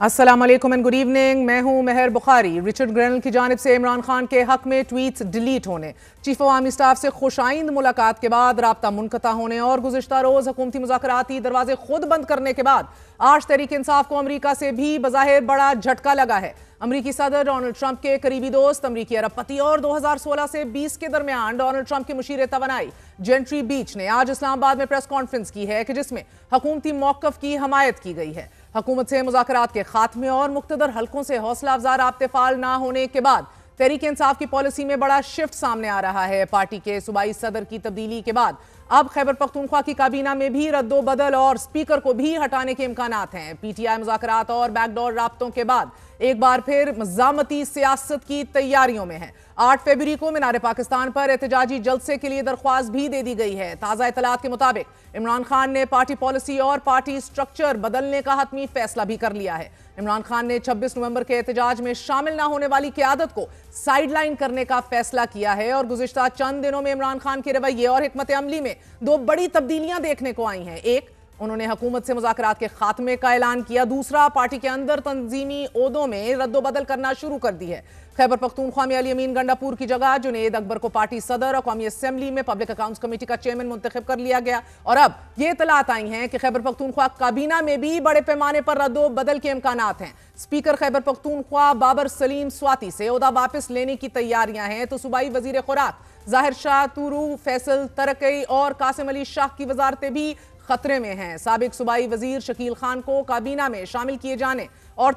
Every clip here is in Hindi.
अस्सलाम वालेकुम एंड गुड इवनिंग। मैं हूं मेहर बुखारी। रिचर्ड ग्रेनल की जानिब से इमरान खान के हक में ट्वीट्स डिलीट होने, चीफ अवामी स्टाफ से खुशाइंद मुलाकात के बाद राब्ता मुनक़ता होने और गुज़िश्ता रोज़ हुकूमती मुज़ाकराती दरवाजे खुद बंद करने के बाद आज तहरीक इंसाफ को अमरीका से भी बज़ाहिर बड़ा झटका लगा है। अमरीकी सदर डोनाल्ड ट्रंप के करीबी दोस्त, अमरीकी अरबपति और 2016 से 20 के दरमियान डोनाल्ड ट्रंप के मुशीर तवानाई जेंट्री बीच ने आज इस्लामाबाद में प्रेस कॉन्फ्रेंस की है कि जिसमें हुकूमती मौक़िफ़ की हमायत की गई है। हुकूमत से मुज़ाकरात के खात्मे और मुख्तदर हलकों से हौसला अफजा राब्ते फाल ना होने के बाद तहरीक इंसाफ की पॉलिसी में बड़ा शिफ्ट सामने आ रहा है। पार्टी के सूबाई सदर की तब्दीली के बाद अब खैबर पख्तूनख्वा की काबीना में भी रद्दो बदल और स्पीकर को भी हटाने के इम्कानात हैं। पीटीआई मुज़ाकरात और बैकडोर राब्तों के बाद एक बार फिर मज़ामती सियासत की तैयारियों में है। 8 फरवरी को मीनार पाकिस्तान पर एहतजाजी जलसे के लिए दरख्वास्त भी दे दी गई है। ताज़ा इतलात के मुताबिक इमरान खान ने पार्टी पॉलिसी और पार्टी स्ट्रक्चर बदलने का हतमी फैसला भी कर लिया है। इमरान खान ने 26 नवंबर के एहतजाज में शामिल ना होने वाली क़यादत को साइडलाइन करने का फैसला किया है और गुज़िश्ता चंद दिनों में इमरान खान के रवैये और हिकमत अमली में 2 बड़ी तब्दीलियां देखने को आई हैं। एक, उन्होंने हुकूमत से मुज़ाकरात के खात्मे का ऐलान किया। दूसरा, पार्टी के अंदर तंजीमी ओहदों में रद्दोबदल करना शुरू कर दी है। खैबर पख्तूनख्वा में अली अमीन गंडापुर की जगह जुनेद अकबर को पार्टी सदर और कौमी असेंबली में पब्लिक अकाउंट्स कमेटी का चेयरमैन मुंतखब कर लिया गया और अब ये इतलात आई हैं कि खैबर पख्तूनख्वा काबीना में भी बड़े पैमाने पर रद्दोबदल के इम्कानात हैं। स्पीकर खैबर पख्तूनख्वा बाबर सलीम स्वाति से ओहदा वापस लेने की तैयारियां हैं तो सूबाई वजीर खुराक जाहिर शाह तुरू, फैसल तरकई और कासिम अली शाह की वजारतें भी खतरे में हैं। साबिक सूबाई वजीर शकील खान को काबीना में शामिल किए जाने और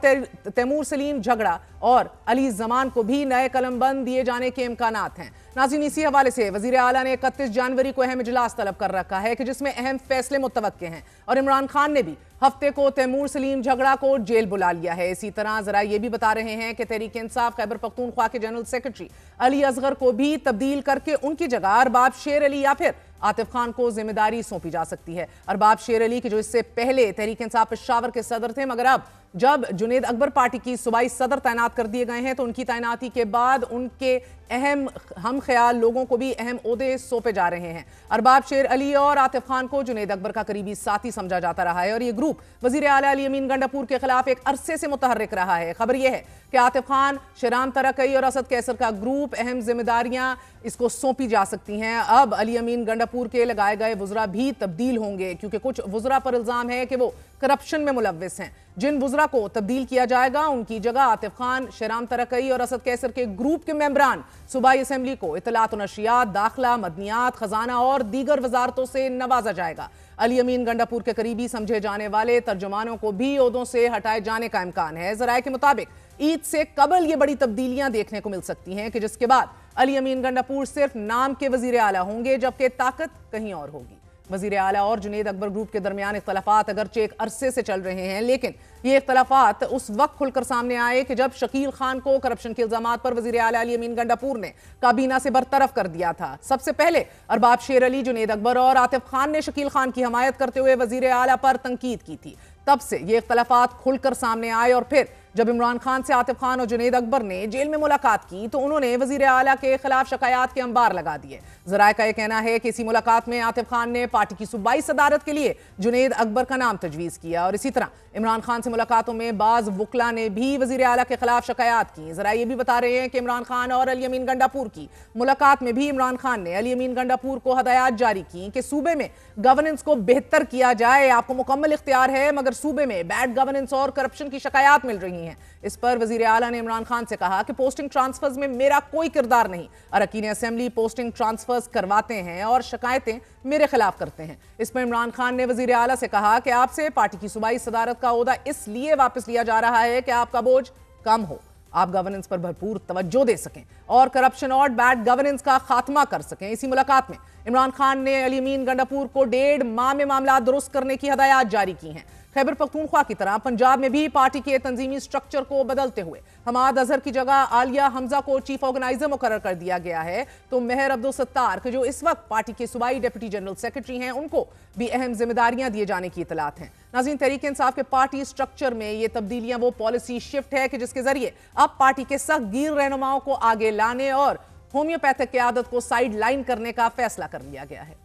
तैमूर सलीम झगड़ा और अली जमान को भी नए कलमबंद दिए जाने के इम्कानात हैं। नाज़रीन, इसी हवाले से वजीर आला ने 31 जनवरी को अहम इजलास तलब कर रखा है कि जिसमें अहम फैसले मुतवक्के हैं और इमरान खान ने भी हफ्ते को तैमूर सलीम झगड़ा को जेल बुला लिया है। इसी तरह जरा ये भी बता रहे हैं कि तहरीक इंसाफ खैबर पख्तूनख्वा के जनरल सेक्रेटरी अली असगर को भी तब्दील करके उनकी जगह अरबाब शेर अली या फिर आतिफ खान को जिम्मेदारी सौंपी जा सकती है। अरबाब शेर अली के जो इससे पहले तहरीक इंसाफ पेशावर के सदर थे, मगर अब जब जुनेद अकबर पार्टी की सूबाई सदर तैनात कर दिए गए हैं तो उनकी तैनाती के बाद उनके अहम हम ख्याल लोगों को भी अहम ओहदे सौंपे जा रहे हैं। अरबाब शेर अली और आतिफ खान को जुनेद अकबर का करीबी साथी समझा जाता रहा है और ये ग्रुप वजीर आला अली अमीन गंडापुर के खिलाफ एक अरसे से मुतहर्रिक रहा है। खबर यह है कि आतिफ खान, शेरान तरकई और असद कैसर का ग्रुप अहम जिम्मेदारियां इसको सौंपी जा सकती हैं। अब अली अमीन गंडापुर के लगाए गए वज़रा भी तब्दील होंगे क्योंकि कुछ वज़रा पर इल्जाम है कि वो करप्शन में मुलव्विस हैं। जिन वज़रा को तब्दील किया जाएगा उनकी जगह आतिफ खान, शेरान तरकई और असद कैसर के ग्रुप के मेंबरान सूबाई असेंबली को इत्तलात और नशियात, दाखिला, मदनियात, खजाना और दीगर वजारतों से नवाजा जाएगा। अली अमीन गंडापुर के करीबी समझे जाने वाले तर्जुमानों को भी ओहदों से हटाए जाने का इम्कान है। ज़राए के मुताबिक ईद से कबल ये बड़ी तब्दीलियां देखने को मिल सकती हैं कि जिसके बाद अली अमीन गंडापुर सिर्फ नाम के वजीर आला होंगे जबकि ताकत कहीं और होगी। वजीर आला और जुनेद अकबर ग्रुप के दरमियान इख्तलाफात अगरचे एक अरसे से चल रहे हैं, लेकिन ये इख्तलाफात उस वक्त खुलकर सामने आए कि जब शकील खान को करप्शन के इल्जामात पर वजीर आला अली अमीन गंडापुर ने काबीना से बरतरफ कर दिया था। सबसे पहले अरबाब शेर अली, जुनेद अकबर और आतिफ खान ने शकील खान की हमायत करते हुए वजीर आला पर तनकीद की थी। तब से ये इख्तलाफात खुलकर सामने आए और फिर जब इमरान खान से आतिफ खान और जुनेद अकबर ने जेल में मुलाकात की तो उन्होंने वजीर आला के खिलाफ शिकायत के अंबार लगा दिए। जराए का यह कहना है कि इसी मुलाकात में आतिफ खान ने पार्टी की सूबाई सदारत के लिए जुनेद अकबर का नाम तजवीज़ किया और इसी तरह इमरान खान से मुलाकातों में बाज वकला ने भी वजीर आला के खिलाफ शिकायत की। जरा ये भी बता रहे हैं कि इमरान खान और अली अमीन गंडापुर की मुलाकात में भी इमरान खान ने अली अमीन गंडापुर को हदायत जारी की कि सूबे में गवर्नेंस को बेहतर किया जाए। आपको मुकम्मल इख्तियार है, मगर सूबे में बैड गवर्नेंस और करप्शन की शिकायत मिल रही हैं। इस पर वजीर आला ने इमरान खान से कहा कि पोस्टिंग ट्रांसफर्स में मेरा कोई किरदार नहीं। अरकान असेंबली पोस्टिंग ट्रांसफर्स करवाते हैं और शिकायतें मेरे खिलाफ करते हैं। इस पर इमरान खान ने वजीर आला से कहा कि आपसे पार्टी की सूबाई सदारत का ओहदा इसलिए वापस लिया जा रहा है कि आपका बोझ कम हो, आप गवर्नेंस पर भरपूर तवज्जो दे सकें और करप्शन और बैड गवर्नेंस का खात्मा कर सकें। इसी मुलाकात में इमरान खान ने अली अमीन गंडापुर को 1.5 माह में मामला दुरुस्त करने की हदायत जारी की हैं। खैबर पख्तूनख्वा की तरह पंजाब में भी पार्टी के तंजीमी स्ट्रक्चर को बदलते हुए हमाद अजहर की जगह आलिया हमजा को चीफ ऑर्गेनाइजर मुकर्रर कर दिया गया है तो मेहर अब्दुल सत्तार के जो इस वक्त पार्टी के सूबाई डिप्टी जनरल सेक्रेटरी हैं उनको भी अहम जिम्मेदारियां दिए जाने की इतलात हैं। नाज़रीन, तहरीक इंसाफ के पार्टी स्ट्रक्चर में ये तब्दीलियां वो पॉलिसी शिफ्ट है कि जिसके जरिए अब पार्टी के सख्त गिर रहनुमाओं को आगे लाने और होम्योपैथिक क़यादत को साइड लाइन करने का फैसला कर लिया गया है।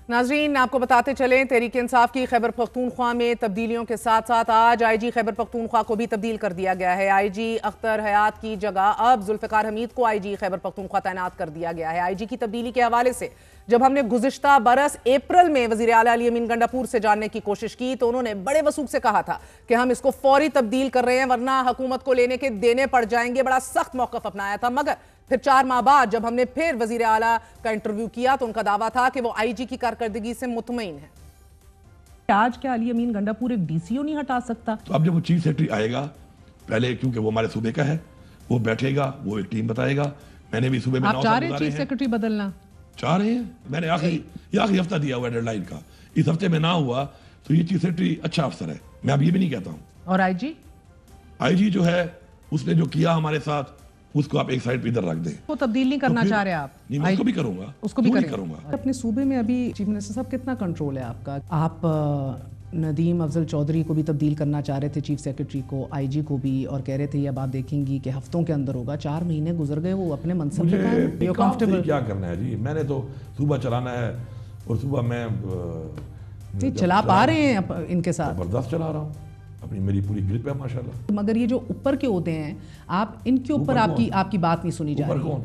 नाजरीन, आपको बताते चलें, तहरीक इंसाफ की खैबर पख्तूनख्वा में तब्दीलियों के साथ साथ आज आईजी खैबर पख्तूनख्वा को भी तब्दील कर दिया गया है। आईजी अख्तर हयात की जगह अब जुल्फ़िकार हमीद को आईजी खैबर पख्तूनख्वा तैनात कर दिया गया है। आईजी की तब्दीली के हवाले से जब हमने गुज़िश्ता बरस अप्रैल में वज़ीर आला अली अमीन गंडापुर से जानने की कोशिश की तो उन्होंने बड़े वसूख से कहा था कि हम इसको फौरी तब्दील कर रहे हैं वरना हुकूमत को लेने के देने पड़ जाएंगे। बड़ा सख्त मौक़िफ़ अपनाया था। मगर फिर 4 माह बाद जब हमने फिर वज़ीर आला का इंटरव्यू किया तो उनका दावा था कि वो आईजी की कारकर्दगी से मुतमईन है। आज क्या अली अमीन गंडापुर एक डीसीओ नहीं हटा सकता? तो अब जब वो चीफ सेक्रेटरी आएगा, पहले क्योंकि वो हमारे सूबे का है, वो बैठेगा, वो एक टीम बताएगा। मैंने भी सूबे में आप चाह रहे हैं चीफ सेक्रेटरी बदलना? चाह रहे हैं। मैंने आखिरी हफ्ता दिया हुआ डेडलाइन का। इस हफ्ते में ना हुआ तो ये चीफ सेक्रेटरी अच्छा अफसर है, मैं अब ये भी नहीं कहता हूँ। और आईजी जो है उसने जो किया हमारे साथ, उसको आप एक साइड पे इधर रख दें। वो तब्दील नहीं करना चाह रहे आप? नहीं, मैं उसको भी करूंगा, उसको भी करूंगा। अपने सूबे में अभी चीफ मिनिस्टर साहब कितना कंट्रोल है आपका? आप नदीम अफजल चौधरी को भी तब्दील करना चाह रहे थे, चीफ सेक्रेटरी को, आईजी को भी, और कह रहे थे ये अब आप देखेंगी कि हफ्तों के अंदर होगा। 4 महीने गुजर गए, वो अपने मनसब पे कंफर्टेबल। क्या करना है जी, मैंने तो सुबह चलाना है और सुबह मैं चला पा रहे हैं इनके साथ, जबरदस्त चला रहा हूँ, अपनी मेरी पूरी ग्रिप है माशाल्लाह। मगर ये जो ऊपर के होते हैं, आप इनके ऊपर आपकी बात नहीं सुनी जा रही।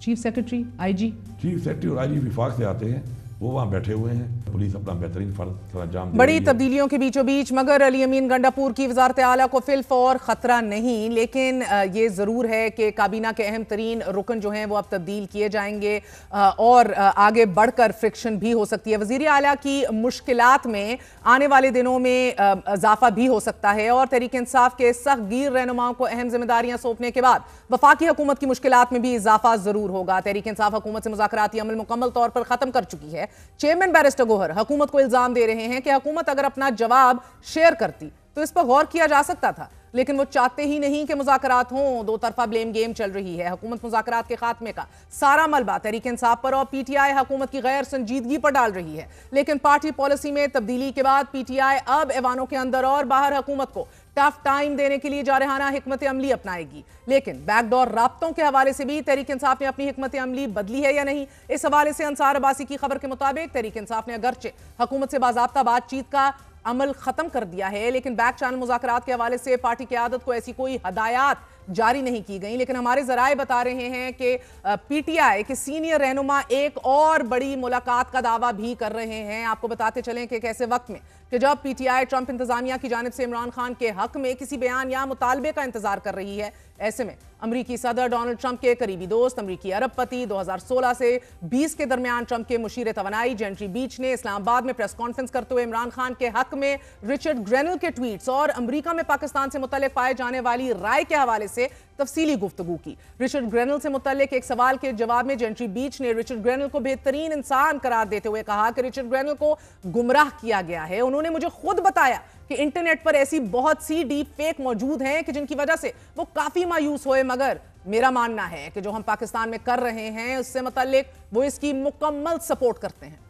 Chief secretary, IG? Chief secretary और आईजी विफाक से आते हैं, वो वहाँ बैठे हुए हैं, पुलिस अपना बेहतरीन फर्ज अंजाम दे रही है। बड़ी तब्दीलियों के बीचों बीच मगर अली अमीन गंडापुर की वजारत आला को फिलफौर खतरा नहीं, लेकिन ये ज़रूर है कि काबीना के अहम तरीन रुकन जो हैं वो अब तब्दील किए जाएंगे और आगे बढ़कर फ्रिक्शन भी हो सकती है। वज़ीर आला की मुश्किलात में आने वाले दिनों में इजाफा भी हो सकता है और तहरीक इंसाफ के सख्त गिर रहनुमाओं को अहम जिम्मेदारियां सौंपने के बाद वफाकी हुकूमत की मुश्किलात में भी इजाफा जरूर होगा। तहरीक इंसाफ हुकूमत से मुज़ाकराती अमल मुकम्मल तौर पर खत्म कर चुकी है। चेयरमैन बैरिस्टर गोहर हुकूमत को इल्जाम दे रहे हैं कि हुकूमत अगर अपना जवाब शेयर करती तो इस पर गौर किया जा सकता था, लेकिन वो चाहते ही नहीं कि मुज़ाकरात हों। दो तरफा ब्लेम गेम चल रही है। हुकूमत मुज़ाकरात के खात्मे का सारा मलबा तहरीक इंसाफ पर और पीटीआई हुकूमत की गैर संजीदगी पर डाल रही है। लेकिन पार्टी पॉलिसी में तब्दीली के बाद पीटीआई अब ऐवानों के अंदर और बाहर हुकूमत को टफ टाइम देने के लिए जारहाना हिकमत अमली अपनाएगी। लेकिन बैकडोर राब्तों के हवाले से भी तहरीक इंसाफ ने अपनी हिकमत अमली बदली है या नहीं, इस हवाले से अंसार अब्बासी की खबर के मुताबिक तहरीक इंसाफ ने अगरचे हुकूमत से बाज़ाब्ता बातचीत का अमल खत्म कर दिया है, लेकिन बैक चैनल मुज़ाकरात के हवाले से पार्टी क़यादत को ऐसी कोई हदायत जारी नहीं की गई। लेकिन हमारे ज़राए बता रहे हैं कि पीटीआई के सीनियर रहनुमा एक और बड़ी मुलाकात का दावा भी कर रहे हैं। आपको बताते चलें कि कैसे वक्त में कि जब पीटीआई ट्रंप इंतजामिया की जानिब से इमरान खान के हक में किसी बयान या मुतालबे का इंतजार कर रही है, ऐसे में अमरीकी सदर डोनाल्ड ट्रंप के करीबी दोस्त अमरीकी अरबपति 2016 से 20 के दरमियान ट्रंप के मुशीर तवानाई जेंट्री बीच ने इस्लामाबाद में प्रेस कॉन्फ्रेंस करते हुए इमरान खान के हक में रिचर्ड ग्रेनल के ट्वीट्स और अमरीका में पाकिस्तान से मुतल्लिक पाए जाने वाली राय के हवाले से तफसीली गुफ्तगू की। रिचर्ड ग्रेनल से मुतल्लिक एक सवाल के जवाब में जेंट्री बीच ने रिचर्ड ग्रेनल को बेहतरीन इंसान करार देते हुए कहा कि रिचर्ड ग्रेनल को गुमराह किया गया है। उन्होंने मुझे खुद बताया कि इंटरनेट पर ऐसी बहुत सी डीप फेक मौजूद हैं कि जिनकी वजह से वो काफी मायूस हुए, मगर मेरा मानना है कि जो हम पाकिस्तान में कर रहे हैं उससे मुतल्लिक वो इसकी मुकम्मल सपोर्ट करते हैं।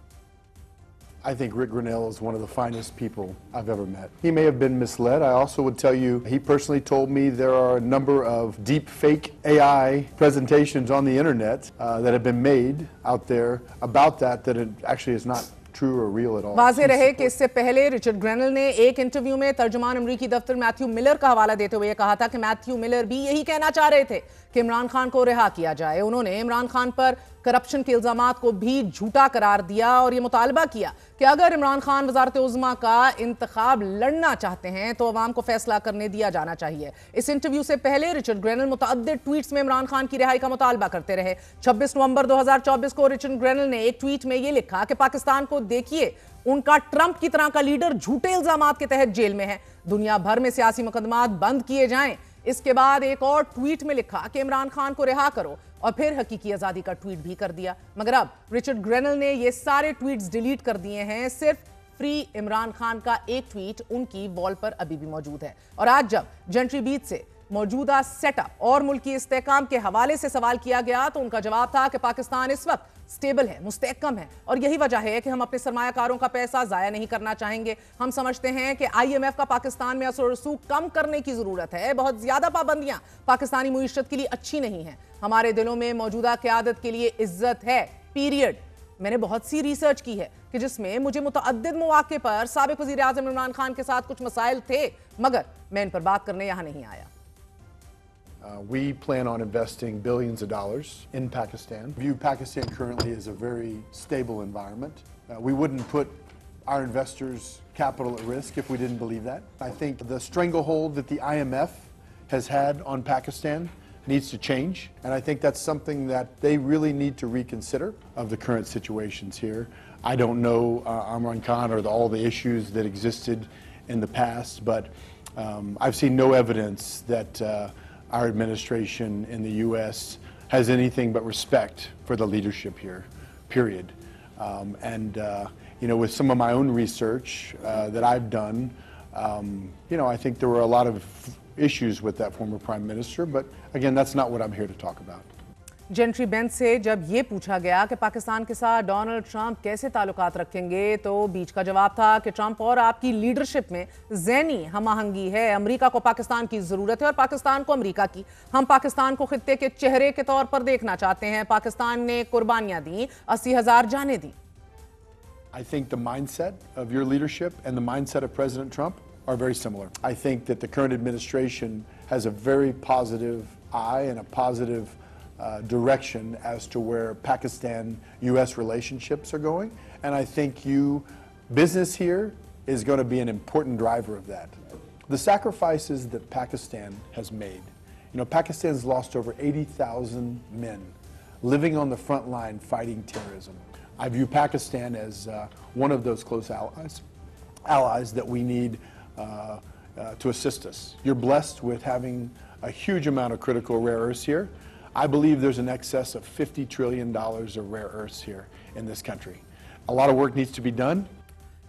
I think Rick Grenell is one of the finest people I've ever met. He may have been misled. I also would tell you, he personally told me there are a number of deep fake AI presentations on the internet that have been made out there about that it actually is not true or real at all. वाज़ेह रहे कि इससे पहले रिचर्ड ग्रेनल ने एक इंटरव्यू में तर्जुमान अमरीकी दफ्तर मैथ्यू मिलर का हवाला देते हुए कहा था कि मैथ्यू मिलर भी यही कहना चाह रहे थे कि इमरान खान को रिहा किया जाए। उन्होंने इमरान खान पर करप्शन के इल्जामात को भी झूठा करार दिया और ये मुतालबा किया कि अगर इमरान खान वजारत उज़्मा का इंतखाब लड़ना चाहते हैं तो अवाम को फैसला करने दिया जाना चाहिए। इस इंटरव्यू से पहले रिचर्ड ग्रेनल मुतअद्दिद ट्वीट्स में इमरान खान की रिहाई का मुतालबा करते रहे। 26 नवंबर 2024 को रिचर्ड ग्रेनल ने एक ट्वीट में ये लिखा कि पाकिस्तान को देखिए, उनका ट्रंप की तरह का लीडर झूठे इल्जामात के तहत जेल में है, दुनिया भर में सियासी मुकदमात बंद किए जाएं। इसके बाद एक और ट्वीट में लिखा कि इमरान खान को रिहा करो और फिर हकीकी आजादी का ट्वीट भी कर दिया। मगर अब रिचर्ड ग्रेनल ने ये सारे ट्वीट्स डिलीट कर दिए हैं, सिर्फ फ्री इमरान खान का एक ट्वीट उनकी वॉल पर अभी भी मौजूद है। और आज जब जेंट्री बीच से मौजूदा सेटअप और मुल्की इस्तेहकाम के हवाले से सवाल किया गया तो उनका जवाब था कि पाकिस्तान इस वक्त स्टेबल है, मुस्तहकम है और यही वजह है कि हम अपने सरमायाकारों का पैसा जाया नहीं करना चाहेंगे। हम समझते हैं कि IMF का पाकिस्तान में असर रसूख कम करने की जरूरत है। बहुत ज्यादा पाबंदियां पाकिस्तानी मुईशत के लिए अच्छी नहीं है। हमारे दिलों में मौजूदा क़यादत के लिए इज्जत है, पीरियड। मैंने बहुत सी रिसर्च की है कि जिसमें मुझे मुतअद्दिद मौके पर साबिक वज़ीर आज़म इमरान खान के साथ कुछ मसाइल थे, मगर मैं इन पर बात करने यहाँ नहीं आया। We plan on investing billions of dollars in Pakistan. View Pakistan currently as a very stable environment. We wouldn't put our investors' capital at risk if we didn't believe that. I think the stranglehold that the IMF has had on Pakistan needs to change, and I think that's something that they really need to reconsider of the current situations here. I don't know Imran Khan or all the issues that existed in the past, but I've seen no evidence that our administration in the U.S. has anything but respect for the leadership here, period. With some of my own research that I've done, I think there were a lot of issues with that former prime minister, but again, that's not what I'm here to talk about. Gentry bench से जब ये पूछा गया कि पाकिस्तान के साथ डोनाल्ड ट्रंप कैसे ताल्लुकात रखेंगे, तो बीच का जवाब था कि ट्रंप और आपकी लीडरशिप में ज़हनी हमआहंगी है। अमेरिका को पाकिस्तान की ज़रूरत है और पाकिस्तान को अमेरिका की। हम पाकिस्तान को खित्ते के चेहरे के तौर पर देखना चाहते हैं। पाकिस्तान ने कुर्बानियां दी, 80,000 जानें दी। I think the mindset of your leadership and the mindset of President Trump are very similar. I think that the current administration has a very positive eye and a positive direction as to where Pakistan-U.S. relationships are going, and I think business here is going to be an important driver of that. The sacrifices that Pakistan has made, Pakistan's lost over 80,000 men living on the front line fighting terrorism. I view Pakistan as one of those close allies that we need to assist us. You're blessed with having a huge amount of critical rare earths here. I believe there's an excess of $50 trillion of rare earths here in this country. A lot of work needs to be done.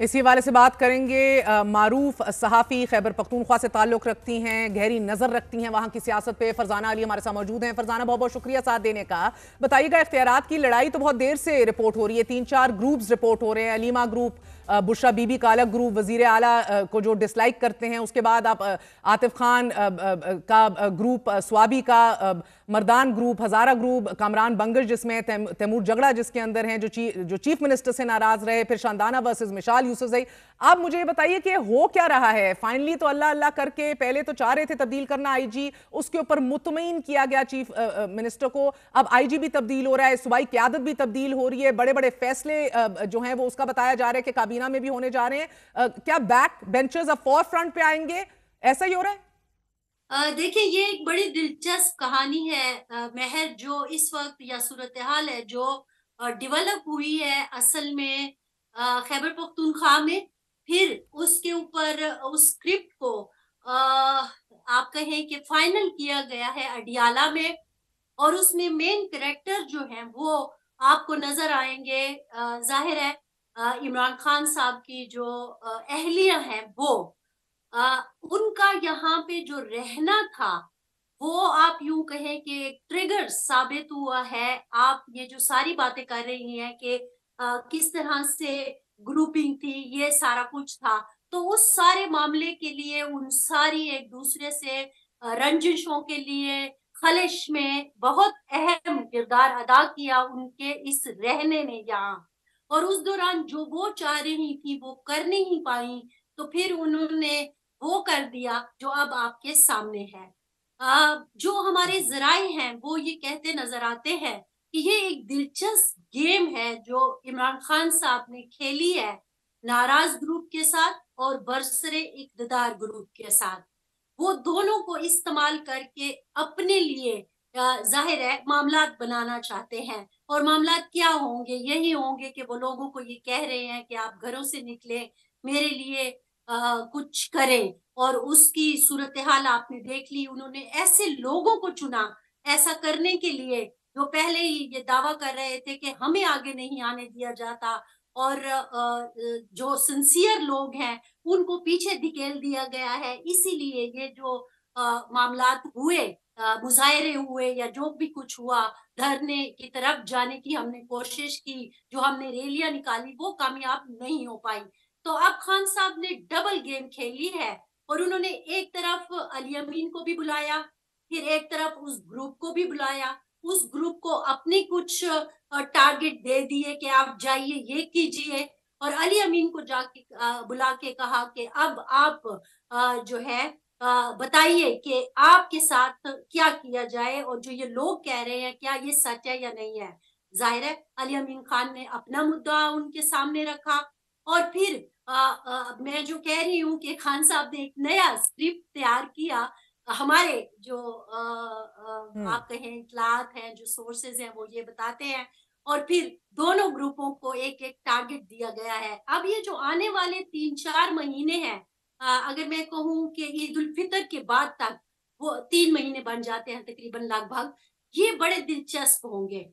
इसी हवाले से बात करेंगे। मारूफ सहाफ़ी खैबर पख्तूनख्वा से ताल्लुक़ रखती हैं, गहरी नज़र रखती हैं वहाँ की सियासत पे। फरजाना अली हमारे साथ मौजूद हैं। फरजाना, बहुत बहुत शुक्रिया साथ देने का। बताइएगा, इख्तियारात की लड़ाई तो बहुत देर से रिपोर्ट हो रही है, 3-4 ग्रुप्स रिपोर्ट हो रहे हैं। अलीमा ग्रुप, बुशरा बीबी का अलग ग्रुप, वज़ीर आला को जो डिसलाइक करते हैं, उसके बाद आप आतिफ खान का ग्रुप, स्वाबी का मर्दान ग्रुप, हज़ारा ग्रुप, कामरान बंगश जिसमें तैमूर जगड़ा जिसके अंदर हैं, जो चीफ मिनिस्टर से नाराज़ रहे, फिर शानदाना वर्सेस मिशाल यूसुफजई। आप मुझे ये बताइए कि हो क्या रहा है? फाइनली तो अल्लाह अल्लाह करके पहले तो चाह रहे थे तब्दील करना आईजी, उसके ऊपर मुतमईन किया गया चीफ मिनिस्टर को, अब आईजी भी तब्दील हो रहा है, सूबाई क़यादत भी तब्दील हो रही है, बड़े बड़े फैसले जो हैं वो उसका बताया जा रहा है कि काबीना में भी होने जा रहे हैं। क्या बैक बेंचर्स अब फोर फ्रंट पे आएंगे? ऐसा ही हो रहा है? देखिए, ये एक बड़ी दिलचस्प कहानी है महर, जो इस वक्त या सूरत हाल है जो डेवलप हुई है असल में खैबर पख्तूनख्वा में। फिर उसके ऊपर उस स्क्रिप्ट को आप कहें कि फाइनल किया गया है अडियाला में, और उसमें मेन कैरेक्टर जो हैं वो आपको नजर आएंगे। जाहिर है इमरान खान साहब की जो अहलिया हैं वो उनका यहाँ पे जो रहना था वो आप यूं कहें कि ट्रिगर साबित हुआ है। आप ये जो सारी बातें कर रही हैं कि किस तरह से ग्रुपिंग थी, ये सारा कुछ था, तो उस सारे मामले के लिए उन सारी एक दूसरे से रंजिशों के लिए खलिश में बहुत अहम किरदार अदा किया उनके इस रहने ने यहाँ। और उस दौरान जो वो चाह रही थी वो कर नहीं पाई, तो फिर उन्होंने वो कर दिया जो अब आपके सामने है। जो हमारे जराए हैं वो ये कहते नजर आते हैं कि ये एक दिलचस्प गेम है जो इमरान खान साहब ने खेली है नाराज ग्रुप के साथ और बरसरे इक़्तिदार ग्रुप के साथ। वो दोनों को इस्तेमाल करके अपने लिए जाहिर है मामलात बनाना चाहते हैं। और मामलात क्या होंगे? यही होंगे कि वो लोगों को ये कह रहे हैं कि आप घरों से निकले, मेरे लिए कुछ करें। और उसकी सूरत हाल आपने देख ली। उन्होंने ऐसे लोगों को चुना ऐसा करने के लिए जो पहले ही ये दावा कर रहे थे कि हमें आगे नहीं आने दिया जाता, और जो सिंसियर लोग हैं उनको पीछे धकेल दिया गया है। इसीलिए ये जो मामलात हुए, मुजाहरे हुए या जो भी कुछ हुआ, धरने की तरफ जाने की हमने कोशिश की, जो हमने रैलियां निकाली वो कामयाब नहीं हो पाई। तो अब खान साहब ने डबल गेम खेली है और उन्होंने एक तरफ अली अमीन को भी बुलाया, फिर एक तरफ उस ग्रुप को भी बुलाया। उस ग्रुप को अपनी कुछ टारगेट दे दिए कि आप जाइए ये कीजिए, और अली अमीन को जाके बुला के कहा कि अब आप जो है बताइए कि आपके साथ क्या किया जाए, और जो ये लोग कह रहे हैं क्या ये सच है या नहीं है। जाहिर है अली अमीन खान ने अपना मुद्दा उनके सामने रखा, और फिर मैं जो कह रही हूँ कि खान साहब ने एक नया स्क्रिप्ट तैयार किया। हमारे जो हम्म। आप कहें इतलात हैं, जो सोर्सेज हैं, वो ये बताते हैं, और फिर दोनों ग्रुपों को एक एक टारगेट दिया गया है। अब ये जो आने वाले 3-4 महीने हैं, अगर मैं कहूँ कि ईद उल फितर के बाद तक वो 3 महीने बन जाते हैं तकरीबन लगभग, ये बड़े दिलचस्प होंगे।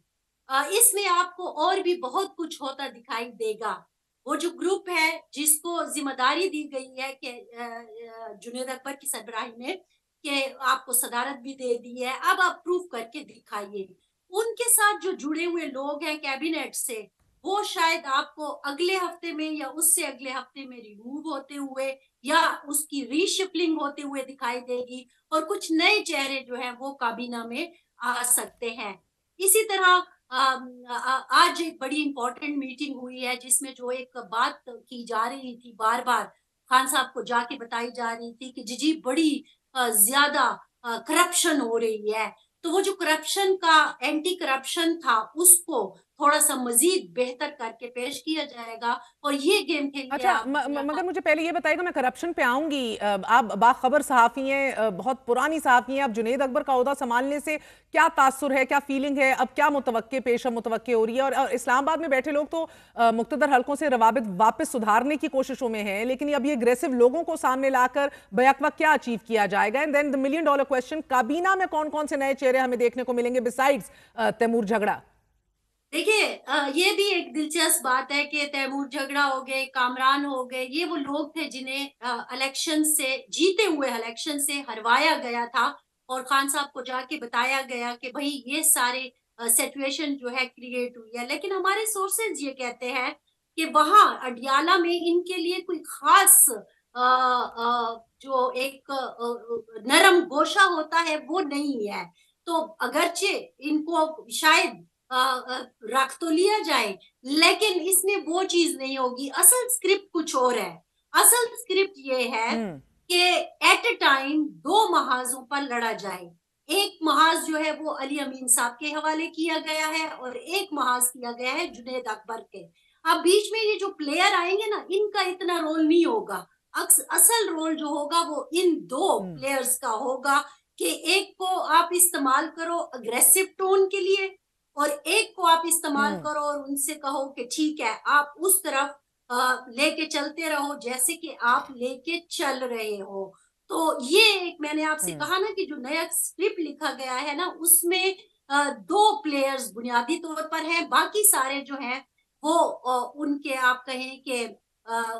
इसमें आपको और भी बहुत कुछ होता दिखाई देगा। वो जो ग्रुप है जिसको जिम्मेदारी दी गई है कि जुनैद अकबर की सरबराही में कि आपको सदारत भी दे दी है, अब आप प्रूफ करके दिखाइए। उनके साथ जो जुड़े हुए लोग हैं कैबिनेट से, वो शायद आपको अगले हफ्ते में या उससे अगले हफ्ते में रिमूव होते हुए या उसकी रीशिफ्लिंग होते हुए दिखाई देगी, और कुछ नए चेहरे जो हैं वो काबीना में आ सकते हैं। इसी तरह आज एक बड़ी इंपॉर्टेंट मीटिंग हुई है जिसमें जो एक बात की जा रही थी, बार बार खान साहब को जाके बताई जा रही थी कि जी बड़ी ज्यादा करप्शन हो रही है। तो वो जो करप्शन का एंटी करप्शन था उसको थोड़ा सा मजीद बेहतर करके पेश किया जाएगा, और ये गेम खेलिए अच्छा, आप मगर मुझे पहले ये बताइएगा, मैं करप्शन पे आऊंगी। आप बाखबर सहाफ़ी हैं, बहुत पुरानी सहाफ़ी हैं। अब जुनैद अकबर का ओहदा संभालने से क्या तासुर है, क्या फीलिंग है, अब क्या मुतवक्के पेशा मुतवक्के हो रही है? और इस्लामाबाद में बैठे लोग तो मुक़्तदर हलकों से रवाबित वापस सुधारने की कोशिशों में हैं, लेकिन अब ये अग्रेसिव लोगों को सामने लाकर बैक वक्त क्या अचीव किया जाएगा? And then the $1 million question, काबीना में कौन कौन से नए चेहरे हमें देखने को मिलेंगे बिसाइड्स तैमूर झगड़ा? देखिए, ये भी एक दिलचस्प बात है कि तैमूर झगड़ा हो गए, कामरान हो गए, ये वो लोग थे जिन्हें इलेक्शन से जीते हुए इलेक्शन से हरवाया गया था, और खान साहब को जाके बताया गया कि भाई ये सारे सिचुएशन जो है क्रिएट हुई है। लेकिन हमारे सोर्सेज ये कहते हैं कि वहां अडियाला में इनके लिए कोई खास जो एक नरम गोशा होता है वो नहीं है। तो अगरचे इनको शायद रख तो लिया जाए, लेकिन इसमें वो चीज नहीं होगी। असल स्क्रिप्ट कुछ और है। असल स्क्रिप्ट ये है हम्म। कि एट ए टाइम 2 महाजों पर लड़ा जाए। एक महाज जो है वो अली अमीन साहब के हवाले किया गया है, और एक महाज किया गया है जुनैद अकबर के। अब बीच में ये जो प्लेयर आएंगे ना, इनका इतना रोल नहीं होगा। असल रोल जो होगा वो इन 2 प्लेयर्स का होगा, कि एक को आप इस्तेमाल करो अग्रेसिव टोन के लिए, और एक को आप इस्तेमाल करो और उनसे कहो कि ठीक है आप उस तरफ लेके चलते रहो जैसे कि आप लेके चल रहे हो। तो ये एक मैंने आपसे कहा ना कि जो नया स्क्रिप्ट लिखा गया है ना, उसमें 2 प्लेयर्स बुनियादी तौर पर हैं, बाकी सारे जो हैं वो उनके आप कहें कि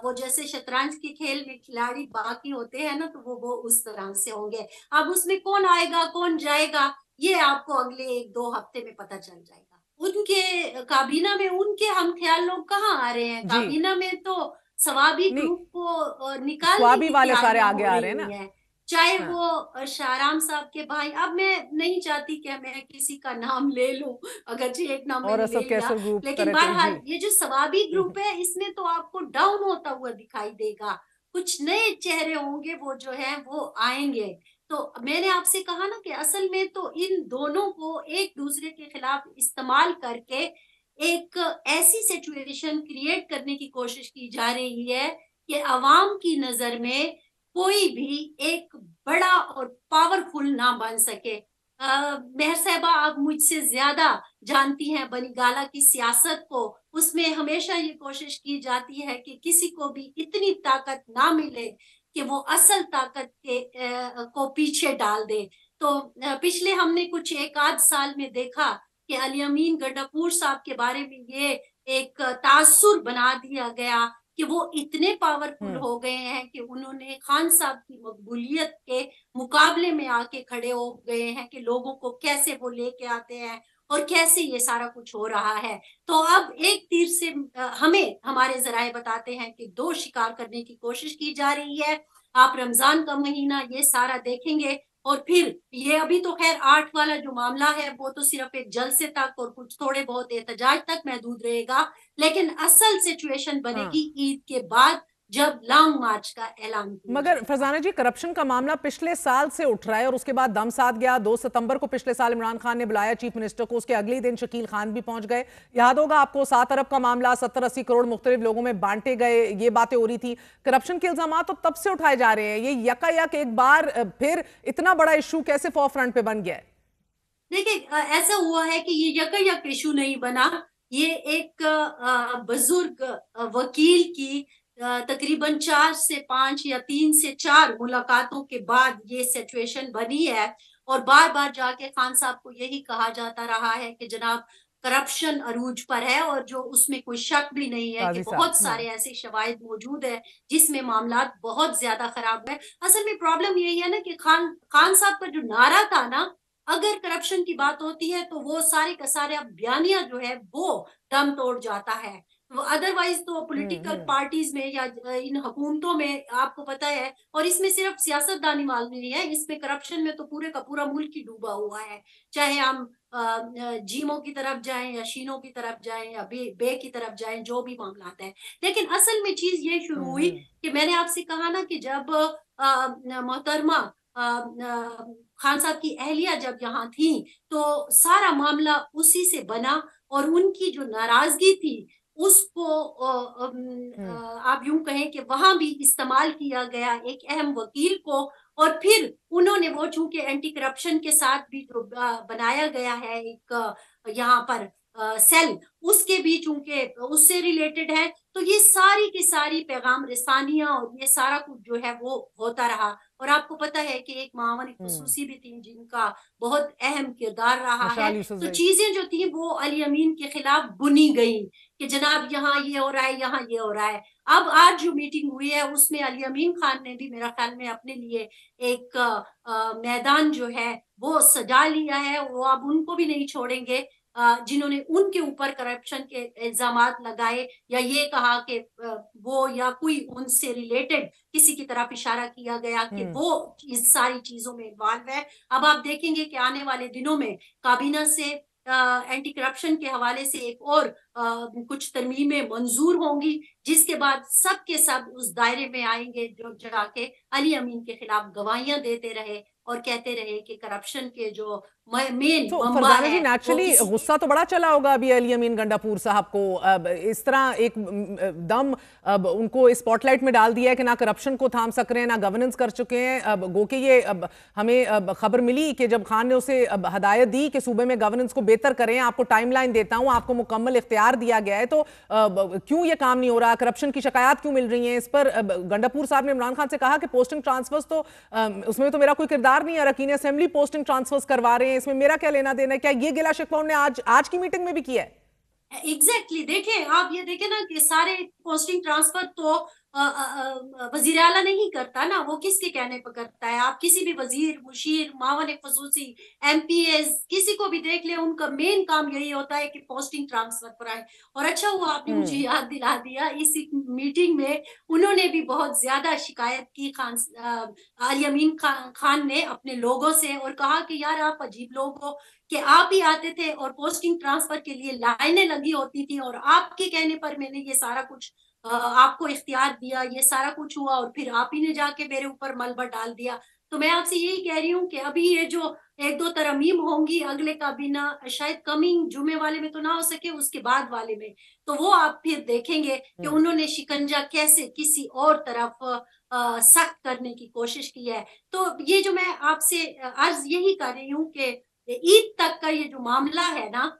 वो जैसे शतरंज के खेल में खिलाड़ी बाकी होते हैं ना, तो वो उस तरह से होंगे। अब उसमें कौन आएगा कौन जाएगा ये आपको अगले 1-2 हफ्ते में पता चल जाएगा। उनके काबीना में उनके हम ख्याल लोग कहाँ आ रहे हैं, जी। काबीना में तो सवाबी नहीं, ग्रुप को निकालने स्वाबी की वाले सारे तैयारियां आगे हो आ रहे हैं रही ना। हैं। चाहे हाँ। वो शाहराम साहब के भाई, अब मैं नहीं चाहती कि मैं किसी का नाम ले लूं, अगर जी एक नाम और मैंने ले असद लिया, कैसर ग्रुप लेकिन तरह के, जी। बहरहाल ये जो सवाबी ग्रुप है इसमें तो आपको डाउन होता हुआ दिखाई देगा। कुछ नए चेहरे होंगे वो जो है वो आएंगे। तो मैंने आपसे कहा ना कि असल में तो इन दोनों को एक दूसरे के खिलाफ इस्तेमाल करके एक ऐसी सिचुएशन क्रिएट करने की कोशिश की जा रही है कि अवाम की नजर में कोई भी एक बड़ा और पावरफुल ना बन सके। मेहर साहबा आप मुझसे ज्यादा जानती हैं बनीगाला की सियासत को। उसमें हमेशा ये कोशिश की जाती है कि किसी को भी इतनी ताकत ना मिले कि वो असल ताकत को पीछे डाल दे। तो पिछले हमने कुछ 1-8 साल में देखा कि अली अमीन गंडापुर साहब के बारे में ये एक तासुर बना दिया गया कि वो इतने पावरफुल हो गए हैं कि उन्होंने खान साहब की मकबूलियत के मुकाबले में आके खड़े हो गए हैं कि लोगों को कैसे वो लेके आते हैं और कैसे ये सारा कुछ हो रहा है। तो अब एक तीर से हमें हमारे जराए बताते हैं कि 2 शिकार करने की कोशिश की जा रही है। आप रमजान का महीना ये सारा देखेंगे और फिर ये अभी तो खैर 8 वाला जो मामला है वो तो सिर्फ एक जलसे तक और कुछ थोड़े बहुत एहतजाज तक महदूद रहेगा, लेकिन असल सिचुएशन बनेगी ईद के बाद जब लॉन्ग मार्च का ऐलान किया मगर जाएगा। फरजाना जी, करप्शन का मामला पिछले साल से उठ रहा है और उसके बाद दम साध गया। 2 सितंबर को पिछले साल इमरान खान ने बुलाया चीफ मिनिस्टर को, उसके अगले दिन शकील खान भी पहुंच गए। याद होगा आपको 7 अरब का मामला 70-80 करोड़ मुख्तलिफ लोगों में बांटे गए, ये बातें हो रही थी। करप्शन के इल्जाम तो तब से उठाए जा रहे हैं, ये यकायक एक बार फिर इतना बड़ा इशू कैसे फोरफ्रंट पे बन गया है? देखिए ऐसा हुआ है कि ये यकायक इशू नहीं बना, ये एक बुजुर्ग वकील की तकरीबन 4 से 5 या 3 से 4 मुलाकातों के बाद ये सिचुएशन बनी है और बार बार जाके खान साहब को यही कहा जाता रहा है कि जनाब करप्शन अरूज पर है और जो उसमें कोई शक भी नहीं है कि काजी साहब, बहुत सारे ऐसे शवाहिद मौजूद है जिसमें मामला बहुत ज्यादा खराब है। असल में प्रॉब्लम यही है ना कि खान साहब का जो नारा था ना, अगर करप्शन की बात होती है तो वो सारे का सारे अब बयानिया जो है वो दम तोड़ जाता है। अदरवाइज तो पॉलिटिकल पार्टीज में या इन हुकूमतों में आपको पता है, और इसमें सिर्फ सियासतदानी माल नहीं है, इसमें करप्शन में तो पूरे का पूरा मुल्क ही डूबा हुआ है। चाहे हम जीमो की तरफ जाएं या शीनो की तरफ जाएं या बे की तरफ जाएं, जो भी मामला है। लेकिन असल में चीज ये शुरू हुई कि मैंने आपसे कहा ना कि जब मोहतरमा खान साहब की अहलिया जब यहाँ थी तो सारा मामला उसी से बना और उनकी जो नाराजगी थी उसको आप यूं कहें कि वहां भी इस्तेमाल किया गया एक अहम वकील को, और फिर उन्होंने वो चूंकि एंटी करप्शन के साथ भी जो बनाया गया है एक यहाँ पर सेल, उसके भी चूंकि उससे रिलेटेड है, तो ये सारी की सारी पैगाम रसानियां और ये सारा कुछ जो है वो होता रहा। और आपको पता है कि एक मावन खुसूसी भी थी जिनका बहुत अहम किरदार रहा है। मशाल यूसुफ तो जई। चीजें जो थी वो अली अमीन के खिलाफ बुनी गई कि जनाब यहाँ ये हो रहा है, यहाँ ये हो रहा है। अब आज जो मीटिंग हुई है उसमें अली अमीन खान ने भी मेरा ख्याल में अपने लिए एक मैदान जो है वो सजा लिया है। वो अब उनको भी नहीं छोड़ेंगे जिन्होंने उनके ऊपर करप्शन के इल्जामात लगाए या ये कहा कि वो या कोई उनसे रिलेटेड किसी की तरफ इशारा किया गया कि वो इस सारी चीजों में इन्वॉल्व है। अब आप देखेंगे कि आने वाले दिनों में काबीना से एंटी करप्शन के हवाले से एक और कुछ तरमीमें मंजूर होंगी, जिसके बाद सब के सब उस दायरे में आएंगे जो जाके अली अमीन के खिलाफ गवाहियां देते रहे और कहते रहे कि करप्शन के जो मेन तो मंबा फरजाना जी, है वो नेचुरली किसी गुस्सा तो बड़ा चला होगा अभी अली अमीन गंडापुर साहब को। अब इस तरह एक दम अब उनको स्पॉटलाइट में डाल दिया है कि ना करप्शन को थाम सक रहे हैं ना गवर्नेंस कर चुके हैं। अब गो के ये अब हमें खबर मिली कि जब खान ने उसे अब हदायत दी कि सूबे में गवर्नेंस को बेहतर करें, आपको टाइमलाइन देता हूं, आपको मुकम्मल इख्तियार दिया गया है, तो क्यों ये काम नहीं हो रहा? करप्शन की शिकायत क्यों मिल रही है? इस पर गंडापुर साहब ने इमरान खान से कहा कि पोस्टिंग ट्रांसफर्स तो उसमें तो मेरा कोई किरदार नहीं है, अरकान असेंबली पोस्टिंग ट्रांसफर्स करवा रहे हैं, इसमें मेरा क्या लेना देना है? क्या ये गिला शिकवा उन्होंने आज की मीटिंग में भी किया है? एग्जैक्टली देखें, आप ये देखें ना कि सारे पोस्टिंग ट्रांसफर तो वजीर आला नहीं करता ना, वो किसके कहने पर करता है? आप किसी भी वजीर, मुशीर, मावन खसूसी, एमपीएस किसी को भी देख ले, उनका मेन काम यही होता है कि पोस्टिंग ट्रांसफर पर आए। और अच्छा हुआ आपने मुझे याद दिला दिया, इस मीटिंग में उन्होंने भी बहुत ज्यादा शिकायत की अली अमीन खान ने अपने लोगों से, और कहा कि यार आप अजीब लोग हो कि आप ही आते थे और पोस्टिंग ट्रांसफर के लिए लाइनें लगी होती थी और आपके कहने पर मैंने ये सारा कुछ आपको इख्तियार दिया, ये सारा कुछ हुआ और फिर आप ही ने जाके मेरे ऊपर मलबा डाल दिया। तो मैं आपसे यही कह रही हूँ कि अभी ये जो एक दो तरमीम होंगी अगले काबीना, शायद कमिंग जुमे वाले में तो ना हो सके, उसके बाद वाले में, तो वो आप फिर देखेंगे कि उन्होंने शिकंजा कैसे किसी और तरफ सख्त करने की कोशिश की है। तो ये जो मैं आपसे अर्ज यही कर रही हूँ कि ईद तक का ये जो मामला है ना,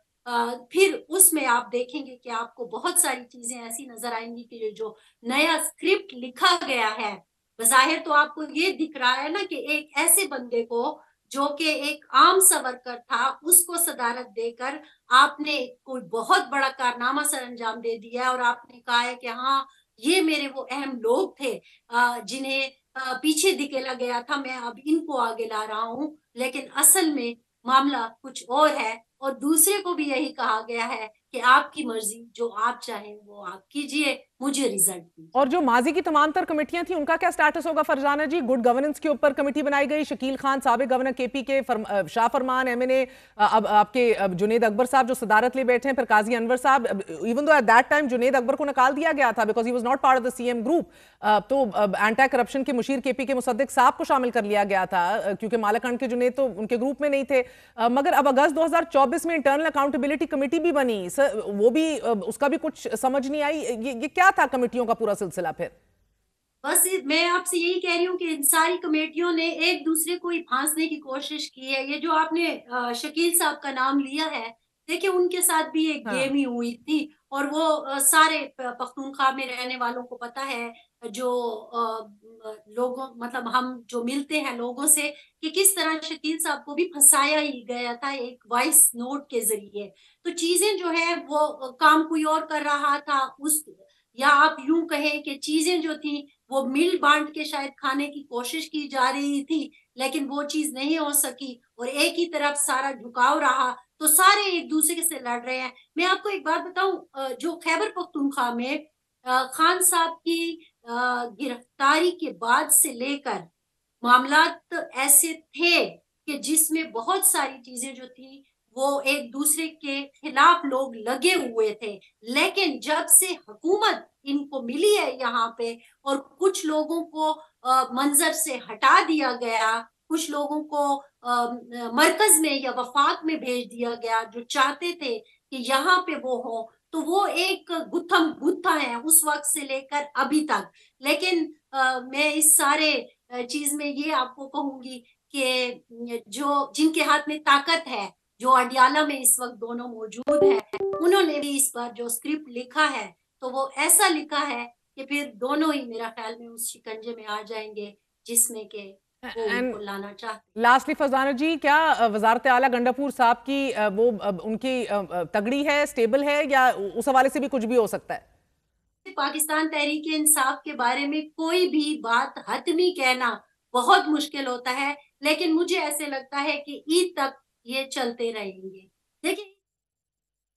फिर उसमें आप देखेंगे कि आपको बहुत सारी चीजें ऐसी नजर आएंगी कि ये जो नया स्क्रिप्ट लिखा गया है, बज़ाहिर तो आपको ये दिख रहा है ना कि एक ऐसे बंदे को जो कि एक आम सा वर्कर था उसको सदारत देकर आपने कोई बहुत बड़ा कारनामा सर अंजाम दे दिया और आपने कहा है कि हाँ ये मेरे वो अहम लोग थे जिन्हें पीछे धकेला गया था, मैं अब इनको आगे ला रहा हूँ। लेकिन असल में मामला कुछ और है और दूसरे को भी यही कहा गया है कि आपकी मर्जी, जो आप चाहें वो आप कीजिए, मुझे रिजल्ट दी। और जो माजी की तमाम तर कमेटियां थी उनका क्या स्टेटस होगा फरजाना जी? गुड गवर्नेंस के ऊपर कमेटी बनाई गई, शकील खान साबिक गवर्नर केपी के, शाह फरमान एमएनए, अब आपके जुनेद अकबर साहब जो सदारत ले बैठे हैं, फिर काजी अनवर साहब, even though at that time Junaid Akbar को निकाल दिया गया था because he was not part of the CM group, तो एंटी करप्शन के मुशीर केपी के मुसद्दिक साहब को शामिल कर लिया गया था क्योंकि मालाकंड के जुनेद तो उनके ग्रुप में नहीं थे। मगर अब अगस्त 2024 में इंटरनल अकाउंटेबिलिटी कमेटी भी बनी, सर वो भी उसका भी कुछ समझ नहीं आई। ये क्या था कमेटियों का पूरा सिलसिला? फिर बस मैं आपसे यही कह रही हूँ कि इन सारी कमेटियों ने एक दूसरे को ही फांसने की कोशिश की है। ये जो आपने शकील साहब का नाम लिया है, देखिए उनके साथ भी एक गेम ही हुई थी और वो सारे पख्तूनख्वा में रहने वालों को पता है, जो लोगों मतलब हम जो मिलते हैं लोगों से, कि किस तरह शकील साहब को भी फंसाया ही गया था एक वॉइस नोट के जरिए। तो चीजें जो है वो काम कोई और कर रहा था उस, या आप यूं कहें कि चीजें जो थी वो मिल बांट के शायद खाने की कोशिश की जा रही थी, लेकिन वो चीज नहीं हो सकी और एक ही तरफ सारा झुकाव रहा, तो सारे एक दूसरे से लड़ रहे हैं। मैं आपको एक बात बताऊं, जो खैबर पख्तूनख्वा में खान साहब की गिरफ्तारी के बाद से लेकर मामलात ऐसे थे कि जिसमें बहुत सारी चीजें जो थी वो एक दूसरे के खिलाफ लोग लगे हुए थे, लेकिन जब से हुकूमत इनको मिली है यहाँ पे और कुछ लोगों को मंजर से हटा दिया गया, कुछ लोगों को मरकज में या वफाक में भेज दिया गया जो चाहते थे कि यहाँ पे वो हो, तो वो एक गुत्थम गुत्था है उस वक्त से लेकर अभी तक। लेकिन मैं इस सारे चीज में ये आपको कहूंगी कि जो जिनके हाथ में ताकत है, जो अडियाला में इस वक्त दोनों मौजूद हैं, उन्होंने भी इस बार जो स्क्रिप्ट लिखा है तो वो ऐसा लिखा है कि फिर दोनों ही मेरा ख्याल में उस शिकंजे में आ जाएंगे जिसमें के वो उनको लाना चाहते। लास्टली फरजाना जी, क्या वजारत आला गंडापुर साहब की वो उनकी तगड़ी है, स्टेबल है, या उस हवाले से भी कुछ भी हो सकता है? पाकिस्तान तहरीक इंसाफ के बारे में कोई भी बात हतमी कहना बहुत मुश्किल होता है, लेकिन मुझे ऐसे लगता है कि ईद तक ये चलते रहेंगे। देखिए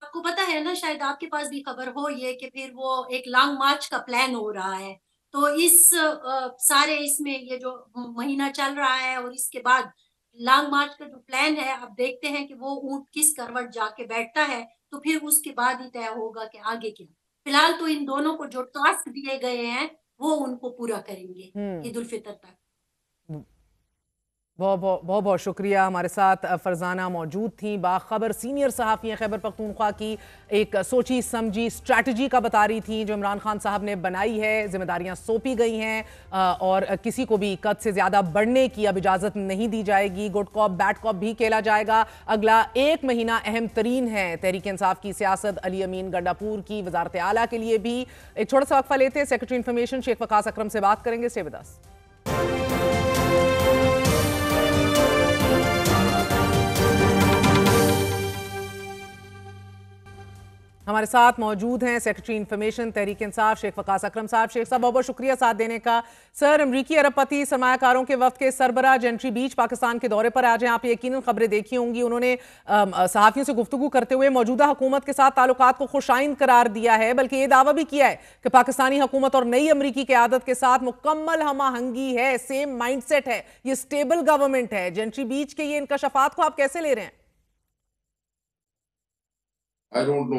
आपको पता है ना, शायद आपके पास भी खबर हो ये कि फिर वो एक लॉन्ग मार्च का प्लान हो रहा है। तो इस सारे इसमें ये जो महीना चल रहा है और इसके बाद लॉन्ग मार्च का जो प्लान है, अब देखते हैं कि वो ऊंट किस करवट जाके बैठता है, तो फिर उसके बाद ही तय होगा कि आगे क्या। फिलहाल तो इन दोनों को जो टास्क दिए गए हैं वो उनको पूरा करेंगे ईद उल फितर तक। बहुत बहुत बहुत बहुत शुक्रिया। हमारे साथ फरजाना मौजूद थी, बाखबर सीनियर सहाफ़ी हैं खैबर पख्तूनख्वा की, एक सोची समझी स्ट्रैटेजी का बता रही थी जो इमरान खान साहब ने बनाई है। जिम्मेदारियां सौंपी गई हैं और किसी को भी कद से ज़्यादा बढ़ने की अब इजाज़त नहीं दी जाएगी। गुड कॉप बैड कॉप भी खेला जाएगा। अगला एक महीना अहम तरीन है तहरीक इंसाफ की सियासत, अली अमीन गंडापुर की वजारत आला के लिए भी। एक छोटा सा वक्फा लेते हैं, सेक्रेटरी इंफॉर्मेशन शेख वकास अकरम से बात करेंगे। Stay with us. हमारे साथ मौजूद हैं सेक्रेटरी इंफॉर्मेशन तहरीक इंसाफ शेख वकास अकरम साहब। शेख साहब बहुत बहुत शुक्रिया साथ देने का। सर, अमरीकी अरबपति सरमायाकारों के वक्त के सरबराह जेंट्री बीच पाकिस्तान के दौरे पर आज हैं। आप यकीनन खबरें देखी होंगी। उन्होंने सहाफ़ियों से गुफ्तगू करते हुए मौजूदा हुकूमत के साथ ताल्लुकात को खुशाइंद करार दिया है, बल्कि ये दावा भी किया है कि पाकिस्तानी हुकूमत और नई अमरीकी क़यादत के साथ मुकम्मल हमआहंगी है, सेम माइंडसेट है, ये स्टेबल गवर्नमेंट है। जेंट्री बीच के ये इंकशाफात को आप कैसे ले रहे हैं? आई डोंट नो,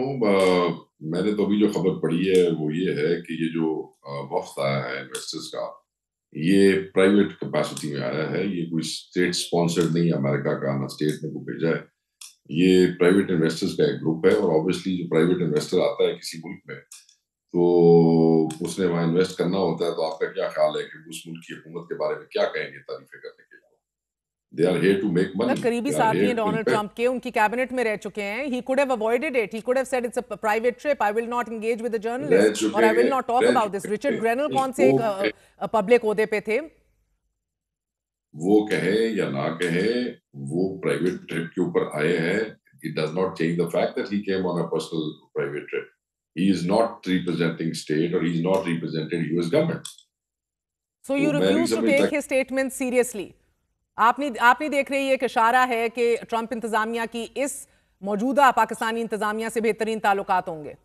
मैंने तो अभी जो खबर पढ़ी है वो ये है कि ये जो वफ्द आया है इन्वेस्टर्स का, ये प्राइवेट कैपेसिटी में आया है। ये कोई स्टेट स्पॉन्सर्ड नहीं है, अमेरिका का ना स्टेट ने को भेजा है। ये प्राइवेट इन्वेस्टर्स का एक ग्रुप है और ऑब्वियसली जो प्राइवेट इन्वेस्टर आता है किसी मुल्क में तो उसने वहां इन्वेस्ट करना होता है। तो आपका क्या ख्याल है कि उस मुल्क की हुकूमत के बारे में क्या कहेंगे तारीफें करने के लिए? They are here to make money. करीबी साथी हैं डोनाल्ड ट्रंप के, उनकी कैबिनेट में रह चुके हैं। He could have avoided it. He could have said it's a private trip. I will not engage with the journalists or I will not talk about this. Richard Grenell कौन से एक पब्लिक ओहदे पे थे? वो कहे या ना कहे, वो प्राइवेट ट्रिप के ऊपर आए हैं. It does not change the fact that he came on a personal private trip. He is not representing state or he is not representing US government. So you refuse to take his statement seriously. आप नहीं देख रही है कि इशारा है कि ट्रंप इंतजामिया की इस मौजूदा पाकिस्तानी इंतजामिया से बेहतरीन ताल्लुकात होंगे?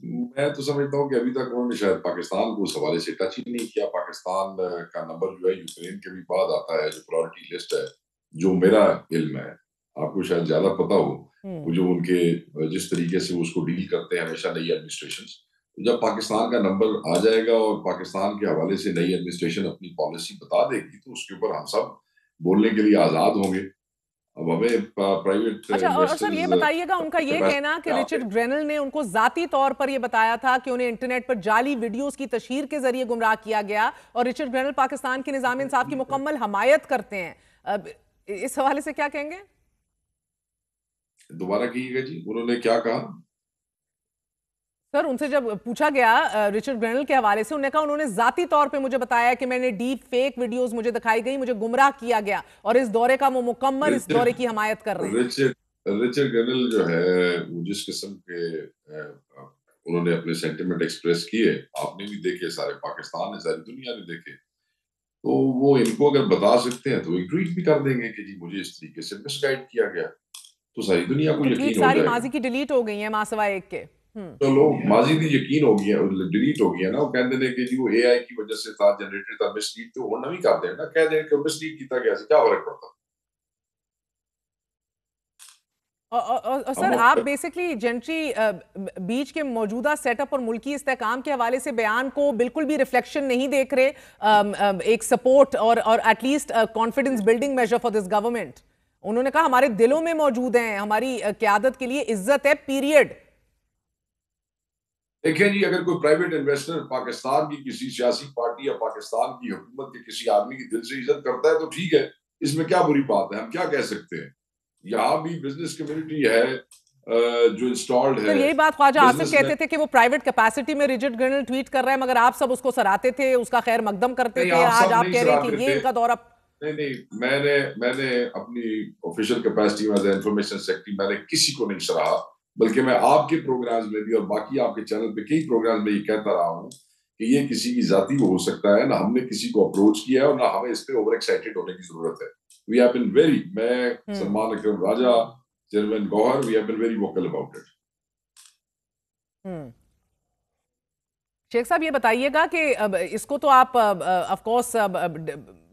मैं तो समझता हूँ कि अभी तक उन्होंने शायद पाकिस्तान को उस हवाले से टच ही नहीं किया। पाकिस्तान का नंबर जो है यूक्रेन के भी बाद आता है, जो प्रायोरिटी लिस्ट है, जो मेरा इल्म है, आपको शायद ज्यादा पता हो, वो जो उनके जिस तरीके से वो उसको डील करते हैं हमेशा नई एडमिनिस्ट्रेशन, तो जब पाकिस्तान का नंबर आ जाएगा और पाकिस्तान के हवाले से नई एडमिनिस्ट्रेशन अपनी पॉलिसी बता देगी, तो उसके ऊपर हम सब बोलने के लिए आजाद होंगे। अब हमें प्राइवेट अच्छा, और सर ये बताइएगा, उनका ये कहना कि रिचर्ड ग्रेनल ने उनको जाती तौर पर ये बताया था कि उन्हें इंटरनेट पर जाली वीडियोस की तशहीर के जरिए गुमराह किया गया, और रिचर्ड ग्रेनल पाकिस्तान के निजाम इंसाफ की मुकम्मल हमायत करते हैं। अब इस हवाले से क्या कहेंगे? दोबारा कीजिएगा जी, उन्होंने क्या कहा? सर, उनसे जब पूछा गया रिचर्ड ग्रेनल के हवाले से, उन्होंने कहा उन्होंने जाती तौर पे मुझे बताया कि मैंने डीप फेक वीडियोस मुझे दिखाई गई, मुझे गुमराह किया गया, और इस दौरे का वो मुकम्मल इस दौरे की हमायत कर रहे हैं। रिचर्ड ग्रेनल जो है, वो जिस किस्म के उन्होंने अपने सेंटिमेंट एक्सप्रेस किए, आपने भी देखे, सारे पाकिस्तान ने, सारी दुनिया ने देखे, तो वो इनको अगर बता सकते हैं तो एक ट्वीट भी कर देंगे कि जी मुझे इस तरीके से मिसगाइड किया गया, तो सारी दुनिया को ट्वीट यकीन हो सारी जाएगा। माजी की डिलीट हो गई है, मासवा एक के। चलो माजी दी यकीन हो गई है, डिलीट हो गई है ना, वो कहते हैं कि जी वो एआई की वजह से था, जनरेटेड था, मिसलीड, तो वो नवी कर देना, कह दें कि मिसलीड किया गया से क्या फर्क पड़ता। और सर, आप बेसिकली जेंट्री बीच के मौजूदा सेटअप और मुल्की इस्तेहकाम के हवाले से बयान को बिल्कुल भी रिफ्लेक्शन नहीं देख रहे, एक सपोर्ट और at least confidence building measure for this government. उन्होंने कहा हमारे दिलों में मौजूद हैं, हमारी क़यादत के लिए इज्जत है, पीरियड। देखिए जी, अगर कोई प्राइवेट इन्वेस्टर पाकिस्तान की किसी सियासी पार्टी या पाकिस्तान की हुकूमत के किसी आदमी की दिल से इज्जत करता है तो ठीक है, इसमें क्या बुरी बात है, हम क्या कह सकते हैं। यहाँ भी बिजनेस कम्युनिटी है जो इंस्टॉल्ड है। यही बात ख्वाजा आसिफ कहते थे कि वो प्राइवेट कैपेसिटी में रिचर्ड ग्रेनल ट्वीट कर रहा है, मगर आप सब उसको सराहते थे, उसका खैर मकदम करते थे। आज आप कह रहे हैं कि ये इनका दौरा। नहीं, मैंने अपनी ऑफिशियल कैपेसिटी में एज इंफॉर्मेशन सेक्रेटरी मैंने किसी को नहीं सराहा, बल्कि मैं आपके प्रोग्राम्स में भी और बाकी आपके चैनल पे कई प्रोग्राम्स में ये कहता रहा हूँ कि ये किसी की जाती हो सकता है, ना हमने किसी को अप्रोच किया है और ना हमें इस पे ओवर एक्साइटेड होने की जरूरत है। वी हैव बीन वेरी, मैं Salman Akram Raja, chairman Gauhar, we have been very vocal about it. Sheikh साहब, ये बताइएगा कि अब इसको तो आप ऑफ कोर्स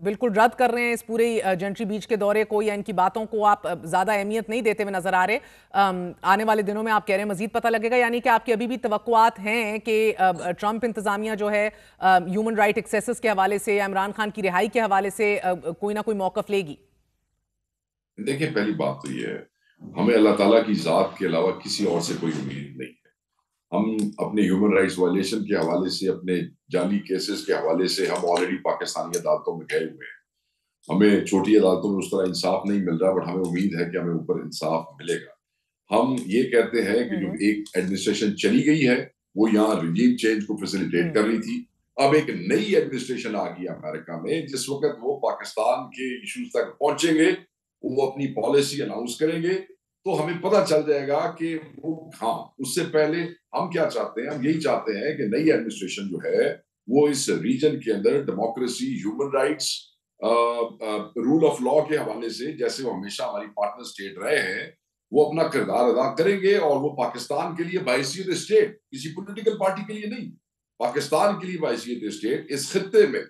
बिल्कुल रद्द कर रहे हैं, इस पूरे जेंट्री बीच के दौरे को या इनकी बातों को आप ज़्यादा अहमियत नहीं देते हुए नजर आ रहे। आने वाले दिनों में आप कह रहे हैं मजीद पता लगेगा, यानी कि आपकी अभी भी तवक्कुआत हैं कि ट्रंप इंतज़ामिया जो है ह्यूमन राइट एक्सेसेस के हवाले से या इमरान खान की रिहाई के हवाले से कोई ना कोई मौक़िफ़ लेगी। देखिए, पहली बात तो ये है, हमें अल्लाह ताला की ज़ात के अलावा किसी और से कोई उम्मीद नहीं है। हम अपने ह्यूमन राइट्स वायलेशन के हवाले से, अपने जाली केसेस के हवाले से हम ऑलरेडी पाकिस्तानी अदालतों में गए हुए हैं। हमें छोटी अदालतों में उस तरह इंसाफ नहीं मिल रहा, बट हमें उम्मीद है कि हमें ऊपर इंसाफ मिलेगा। हम ये कहते हैं कि जो एक एडमिनिस्ट्रेशन चली गई है वो यहाँ रिजीम चेंज को फैसिलिटेट कर रही थी, अब एक नई एडमिनिस्ट्रेशन आ गई अमेरिका में, जिस वक्त वो पाकिस्तान के इश्यूज तक पहुंचेंगे, वो अपनी पॉलिसी अनाउंस करेंगे, तो हमें पता चल जाएगा कि वो, हाँ, उससे पहले हम क्या चाहते हैं। हम यही चाहते हैं कि नई एडमिनिस्ट्रेशन जो है वो इस रीजन के अंदर democracy, human rights, rule of law के हवाले से, जैसे वो हमेशा हमारी पार्टनर स्टेट रहे हैं, वो अपना किरदार अदा करेंगे, और वो पाकिस्तान के लिए बाइसियत स्टेट, किसी पॉलिटिकल पार्टी के लिए नहीं, पाकिस्तान के लिए बाइसियत स्टेट, इस खित्ते में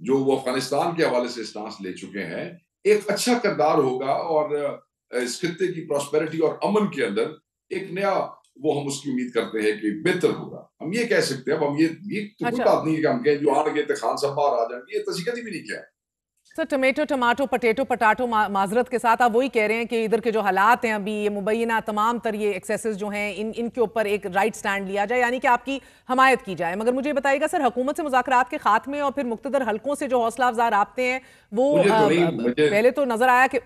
जो वो अफगानिस्तान के हवाले से स्टांस ले चुके हैं, एक अच्छा किरदार होगा, और इस खित्ते की प्रॉस्पेरिटी और अमन के अंदर एक नया, वो हम उसकी उम्मीद करते हैं कि बेहतर होगा। हम ये कह सकते हैं। अब हम ये तो कोई बात नहीं है कि हम कहें जो आ गए थे खान साहब बाहर आ जाएंगे, ये तसी कभी भी नहीं किया। Sir, tomato tomato potato potato, माजरत के साथ आप वही कह रहे हैं कि इधर के जो हालात हैं अभी, ये मुबैना तमाम तर ये एक्सेसेस जो हैं, इनके ऊपर एक राइट स्टैंड लिया जाए, यानी कि आपकी हमायत की जाए। मगर मुझे बताइएगा सर, हुकूमत से मुज़ाकरात के खात्मे और फिर मुख्तदर हलकों से जो हौसला अफजा राब्ते हैं, वो पहले तो नजर आया कि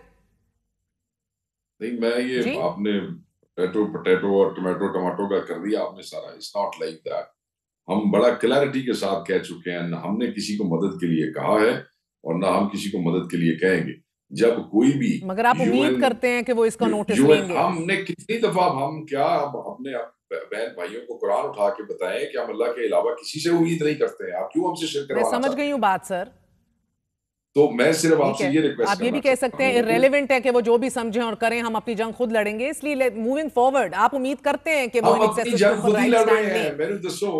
नहीं, मैं ये आपने पटेटो और टमाटो टमाटो का कर दिया आपने सारा। It's not like that. हम बड़ा क्लैरिटी के साथ कह चुके हैं, ना हमने किसी को मदद के लिए कहा है और ना हम किसी को मदद के लिए कहेंगे। जब कोई भी, मगर आप उम्मीद करते हैं कि वो इसका नोटिस लेंगे। हमने कितनी दफा, हम क्या अब अपने बहन भाइयों को कुरान उठा के बताएं कि हम अल्लाह के अलावा किसी से उम्मीद नहीं करते हैं, आप क्यों हमसे शिरक करवाना चाहते हैं? मैं समझ गई हूँ बात सर। तो मैं सिर्फ ठीक आपसे है, ये रिक्वेस्ट आप ये भी कह सकते हैं इररेलेवेंट है कि वो जो भी समझें और करें, हम अपनी जंग खुद लड़ेंगे, इसलिए मूविंग फॉरवर्ड आप उम्मीद करते हैं कि वो हम इन अपनी एक्सेसेस के जंग ऊपर खुद ही राइट लड़ स्टैंड रहे हैं। लें। मैंने दसो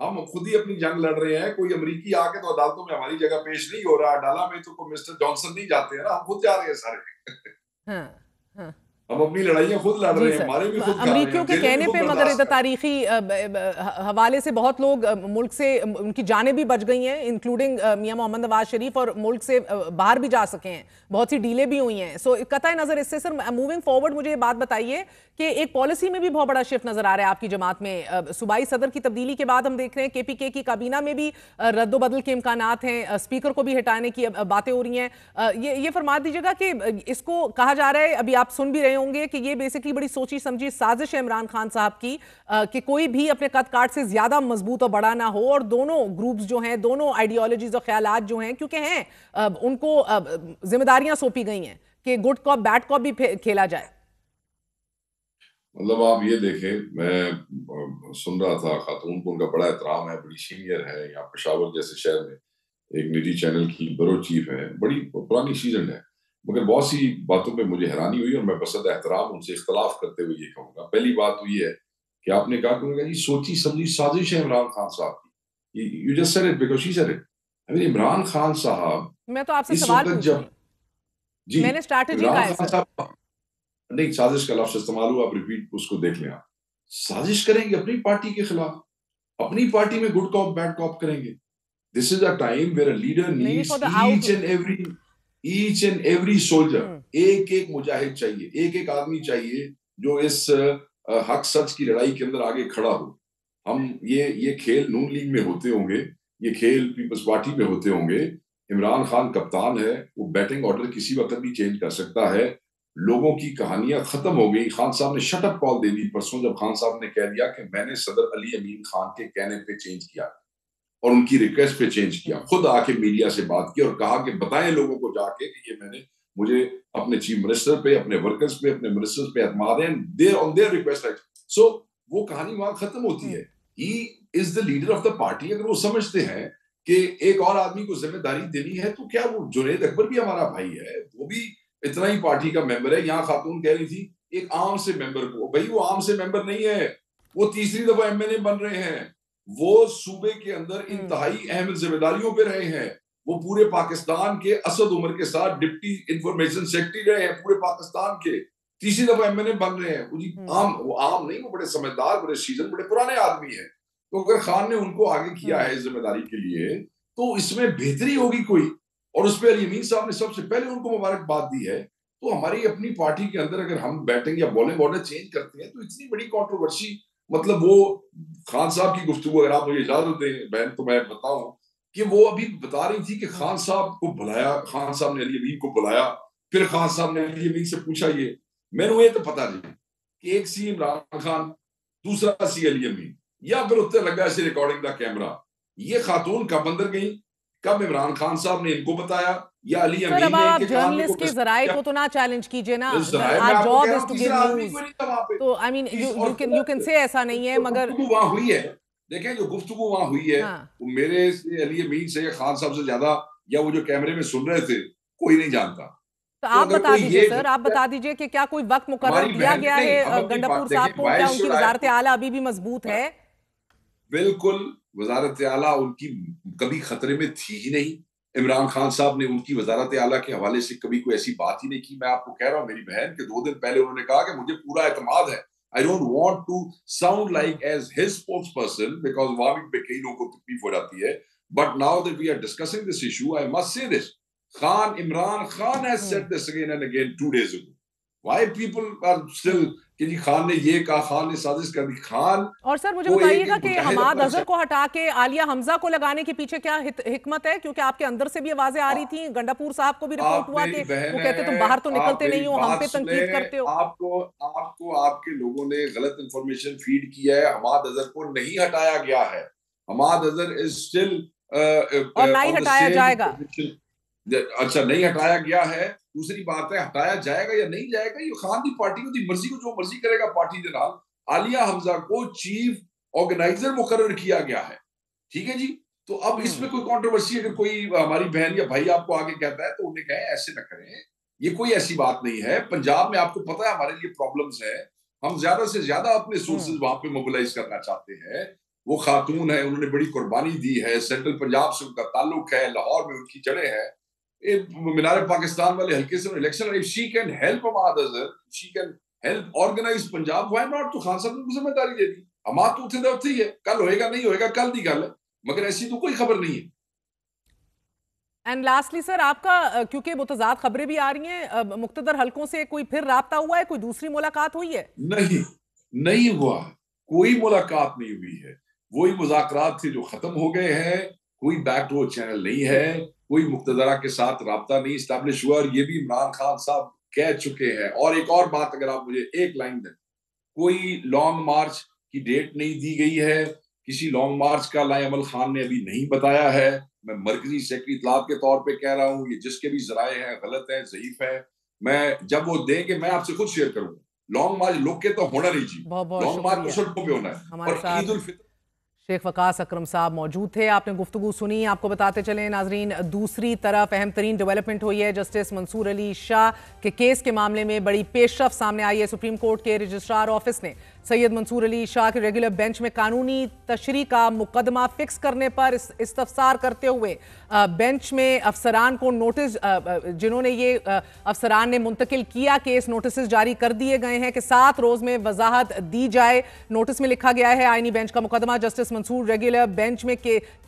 हम खुद ही अपनी जंग लड़ रहे हैं। कोई अमेरिकी आके तो अदालतों में हमारी जगह पेश नहीं हो रहा। डाला में तो मिस्टर जॉनसन नहीं जाते हैं ना, हम खुद जा रहे हैं सारे। हाँ, हाँ। हम अपनी लड़ाइयां खुद लड़ जी रहे हैं, सर, मारे भी खुद खा रहे हैं, अमरीकियों के जेलें भी कहने खुद पे मगर बर्दाश्त इधर कर रहे हैं। तारीखी हवाले से बहुत लोग मुल्क से उनकी जानें भी बच गई हैं, इंक्लूडिंग मियां मोहम्मद नवाज शरीफ, और मुल्क से बाहर भी जा सके हैं, बहुत सी डीलें भी हुई हैं। सो कतई नज़र इससे सर मूविंग फॉरवर्ड मुझे ये बात बताइए कि एक पॉलिसी में भी बहुत बड़ा शिफ्ट नजर आ रहा है आपकी जमात में। सूबाई सदर की तब्दीली के बाद हम देख रहे हैं KPK की काबीना में भी रद्दोबदल के इम्कानात हैं, स्पीकर को भी हटाने की बातें हो रही हैं। ये फरमा दीजिएगा कि इसको कहा जा रहा है, अभी आप सुन भी रहे होंगे, कि ये बेसिकली बड़ी सोची समझी साजिश है इमरान खान साहब की, कि कोई भी अपने कद काट से ज्यादा मजबूत और बड़ा ना हो, और दोनों ग्रुप्स जो हैं, दोनों आइडियोलॉजीज और ख्यालात जो हैं, क्योंकि हैं उनको जिम्मेदारियां सौंपी गई हैं कि गुड कॉप बैड कॉप भी खेला जाए। मतलब आप ये देखें, मैं सुन रहा था, खातून को उनका बड़ा एहतराम है, बड़ी सीनियर है, यहाँ पेशावर जैसे शहर में एक निजी चैनल की ब्यूरो चीफ है, बड़ी पुरानी सीजन है, मगर बहुत सी बातों पे मुझे हैरानी हुई और मैं बसद एहतराम उनसे इख्तलाफ करते हुए ये कहूंगा। पहली बात तो ये है कि आपने कहा कि उन्होंने कहा, सोची समझी साजिश है इमरान खान साहब की। You just said it because she said it. I mean Imran Khan साहब मैं तो आपसे इस सवाल वक्त पूछ रही जब हूं, जी मैंने स्ट्रैटेजी कहा इमरान है खान सर। साहब, नहीं साजिश का लफ्ज इस्तेमाल हुआ, आप रिपीट उसको देख लें। आप साजिश करेंगे अपनी पार्टी के खिलाफ, अपनी पार्टी में गुड कॉप बैड कॉप करेंगे। This is a time where a leader नहीं needs for the out. Each and every soldier, एक एक मुजाहिद चाहिए, एक एक आदमी चाहिए जो इस हक सच की लड़ाई के अंदर आगे खड़ा हो। हम ये खेल नून लीग में होते होंगे, ये खेल पीपल्स पार्टी में होते होंगे। इमरान खान कप्तान है, वो बैटिंग ऑर्डर किसी वक्त भी चेंज कर सकता है। लोगों की कहानियां खत्म हो गई। खान साहब ने शटअप कॉल दे दी परसों, जब खान साहब ने कह दिया कि मैंने सदर अली अमीन खान के कहने पे चेंज किया और उनकी रिक्वेस्ट पे चेंज किया। खुद आके मीडिया से बात की और कहा कि बताएं लोगों को जाके कि ये मुझे अपने चीफ मिनिस्टर पे, अपने वर्कर्स पे, अपने मिनिस्टर्स पे एतमाद है, देयर ऑन देयर रिक्वेस्ट। सो वो कहानी वहां खत्म होती है। He is the leader of the party. अगर वो समझते हैं कि एक और आदमी को जिम्मेदारी देनी है, तो क्या वो जुनैद अकबर भी हमारा भाई है, वो भी इतना ही पार्टी का मेंबर है। यहाँ खातून कह रही थी एक आम से मेंबर को, भाई वो आम से मेंबर नहीं है, वो तीसरी दफा MNA बन रहे हैं, वो सूबे के अंदर इंतहाई अहम जिम्मेदारियों पे रहे हैं, वो पूरे पाकिस्तान के असद उमर के साथ डिप्टी इंफॉर्मेशन सेक्रेटरी रहे हैं पूरे पाकिस्तान के, तीसरी दफा MNA बन रहे हैं। वो आम नहीं, वो बड़े समझदार, बड़े सीजन, बड़े पुराने आदमी है। तो अगर खान ने उनको आगे किया है इस जिम्मेदारी के लिए, तो इसमें बेहतरी होगी कोई। और उस पर अली अमीन साहब ने सबसे पहले उनको मुबारकबाद दी है। तो हमारी अपनी पार्टी के अंदर अगर हम बैटिंग या बॉलिंग ऑर्डर चेंज करते हैं, तो इतनी बड़ी कंट्रोवर्सी, मतलब वो खान साहब की गुफ्तगू, अगर आप मुझे इजाजत दें बहन, तो मैं बताऊं कि वो अभी बता रही थी कि खान साहब को बुलाया, खान साहब ने अली अमीन को बुलाया, फिर खान साहब ने अली अमीन से पूछा ये मैंने ये तो पता नहीं कि एक सी इमरान खान, दूसरा सी अली अमीन, या फिर उत्तर लगा ऐसे रिकॉर्डिंग का कैमरा। ये खातून कब अंदर गई, कब इमरान खान साहब ने इनको बताया, या अली सर अमीन अब ने आप इनके कान में जर्नलिस्ट के जराए को तो ना चैलेंज कीजिए ना, our job is to give news. तो I mean you can say ऐसा नहीं है, मगर वहां हुई है, देखें जो गुफ्तगू वहां हुई है, हाँ। वो मेरे से, अली अमीन से, खान साहब से ज्यादा, या वो जो कैमरे में सुन रहे थे, कोई नहीं जानता। तो आप बता दीजिए सर, आप बता दीजिए कि क्या कोई वक्त मुकर्रर दिया गया है गंडापुर साहब को, क्या उनकी वजारत आला अभी भी मजबूत है? बिल्कुल, वजारत आला उनकी कभी खतरे में थी ही नहीं। इमरान खान साहब ने उनकी वजारत आला के हवाले से कभी कोई ऐसी बात ही नहीं की। मैं आपको कह रहा हूं, मेरी बहन के 2 दिन पहले उन्होंने कहा कि मुझे पूरा एतमाद है। I don't want to sound like as his spokesperson, because वहां भी कई लोगों को तकलीफ हो जाती है, but now that we are discussing this issue, I must say this, Imran Khan has said this again and again 2 days ago. Why people are still कि जी खान ने ये कहा, खान ने साजिश कर दी। खान और सर मुझे बताइएगा कि हमाद अजहर को हटा के आलिया हमजा को लगाने के पीछे क्या हिकमत है? क्योंकि आपके अंदर से भी आवाजें आ रही थी, गंडापुर साहब को भी रिपोर्ट हुआ कि वो कहते तुम बाहर तो निकलते नहीं हो, हम पे तनकीद करते हो। आपको आपके लोगों ने गलत इंफॉर्मेशन फीड किया है। हमाद अजहर को नहीं हटाया गया है। हमाद अजहर इज स्टिल और नहीं हटाया जाएगा। अच्छा, नहीं हटाया गया है। दूसरी बात है, हटाया जाएगा या नहीं जाएगा, ये खान की पार्टी को दी मर्जी को जो मर्जी करेगा पार्टी के नाल। आलिया हमजा को चीफ ऑर्गेनाइजर मुकर्रर किया गया है, ठीक है जी। तो अब इसमें कोई कंट्रोवर्सी, अगर कोई हमारी बहन या भाई आपको आगे कहता है तो उन्हें कहें ऐसे न करें, ये कोई ऐसी बात नहीं है। पंजाब में आपको पता है हमारे लिए प्रॉब्लम्स है, हम ज्यादा से ज्यादा अपने सोर्सेज वहां पे मोबिलाइज करना चाहते हैं। वो खातून है, उन्होंने बड़ी कुर्बानी दी है, सेंट्रल पंजाब से उनका ताल्लुक है, लाहौर में उनकी जड़ें हैं, मीनार पाकिस्तान वाले हल्के से election, if she can help others, she can help organize Punjab, why not? तो खान साहब ने जिम्मेदारी दे दी, हमारा तो उठे दफ्ती है, कल होएगा नहीं होएगा कल दी गल है, मगर ऐसी तो कोई खबर नहीं है। एंड लास्टली सर, आपका क्योंकि मुतजाद खबरें भी आ रही हैं, मुख्तदर हलकों से कोई फिर राब्ता हुआ है, कोई दूसरी मुलाकात हुई है? नहीं, नहीं हुआ, कोई मुलाकात नहीं हुई है। वही मुज़ाकरात थे जो खत्म हो गए हैं, कोई बैकडोर चैनल नहीं है, कोई मुक्तदरा के साथ राब्ता नहीं इस्टेब्लिश हुआ, और ये भी इमरान खान साहब कह चुके हैं। और एक और बात, अगर आप मुझे एक लाइन दें, कोई लॉन्ग मार्च की डेट नहीं दी गई है, किसी लॉन्ग मार्च का लाएमल खान ने अभी नहीं बताया है। मैं मरकजी सेक्रेटरी इत्तलात के तौर पे कह रहा हूँ, ये जिसके भी जराए हैं गलत है, ज़ईफ है। मैं जब वो देंगे मैं आपसे खुद शेयर करूंगा। लॉन्ग मार्च लोग के तो होना नहीं चाहिए, लॉन्ग मार्च तो सड़कों पे होना है। और ईद उल फितर शेख वकास अकरम साहब मौजूद थे, आपने गुफ्तगू सुनी। आपको बताते चलें नाजरीन, दूसरी तरफ अहम तरीन डेवलपमेंट हुई है जस्टिस मंसूर अली शाह के केस के मामले में बड़ी पेशरफ सामने आई है। सुप्रीम कोर्ट के रजिस्ट्रार ऑफिस ने सैयद मंसूर अली शाह के रेगुलर बेंच में कानूनी तशरी का मुकदमा फिक्स करने पर इस्तफसार करते हुए बेंच में अफसरान को नोटिस, जिन्होंने ये अफसरान ने मुंतकिल किया केस, नोटिस जारी कर दिए गए हैं कि 7 रोज में वजाहत दी जाए। नोटिस में लिखा गया है आईनी बेंच का मुकदमा जस्टिस मंसूर रेगुलर बेंच में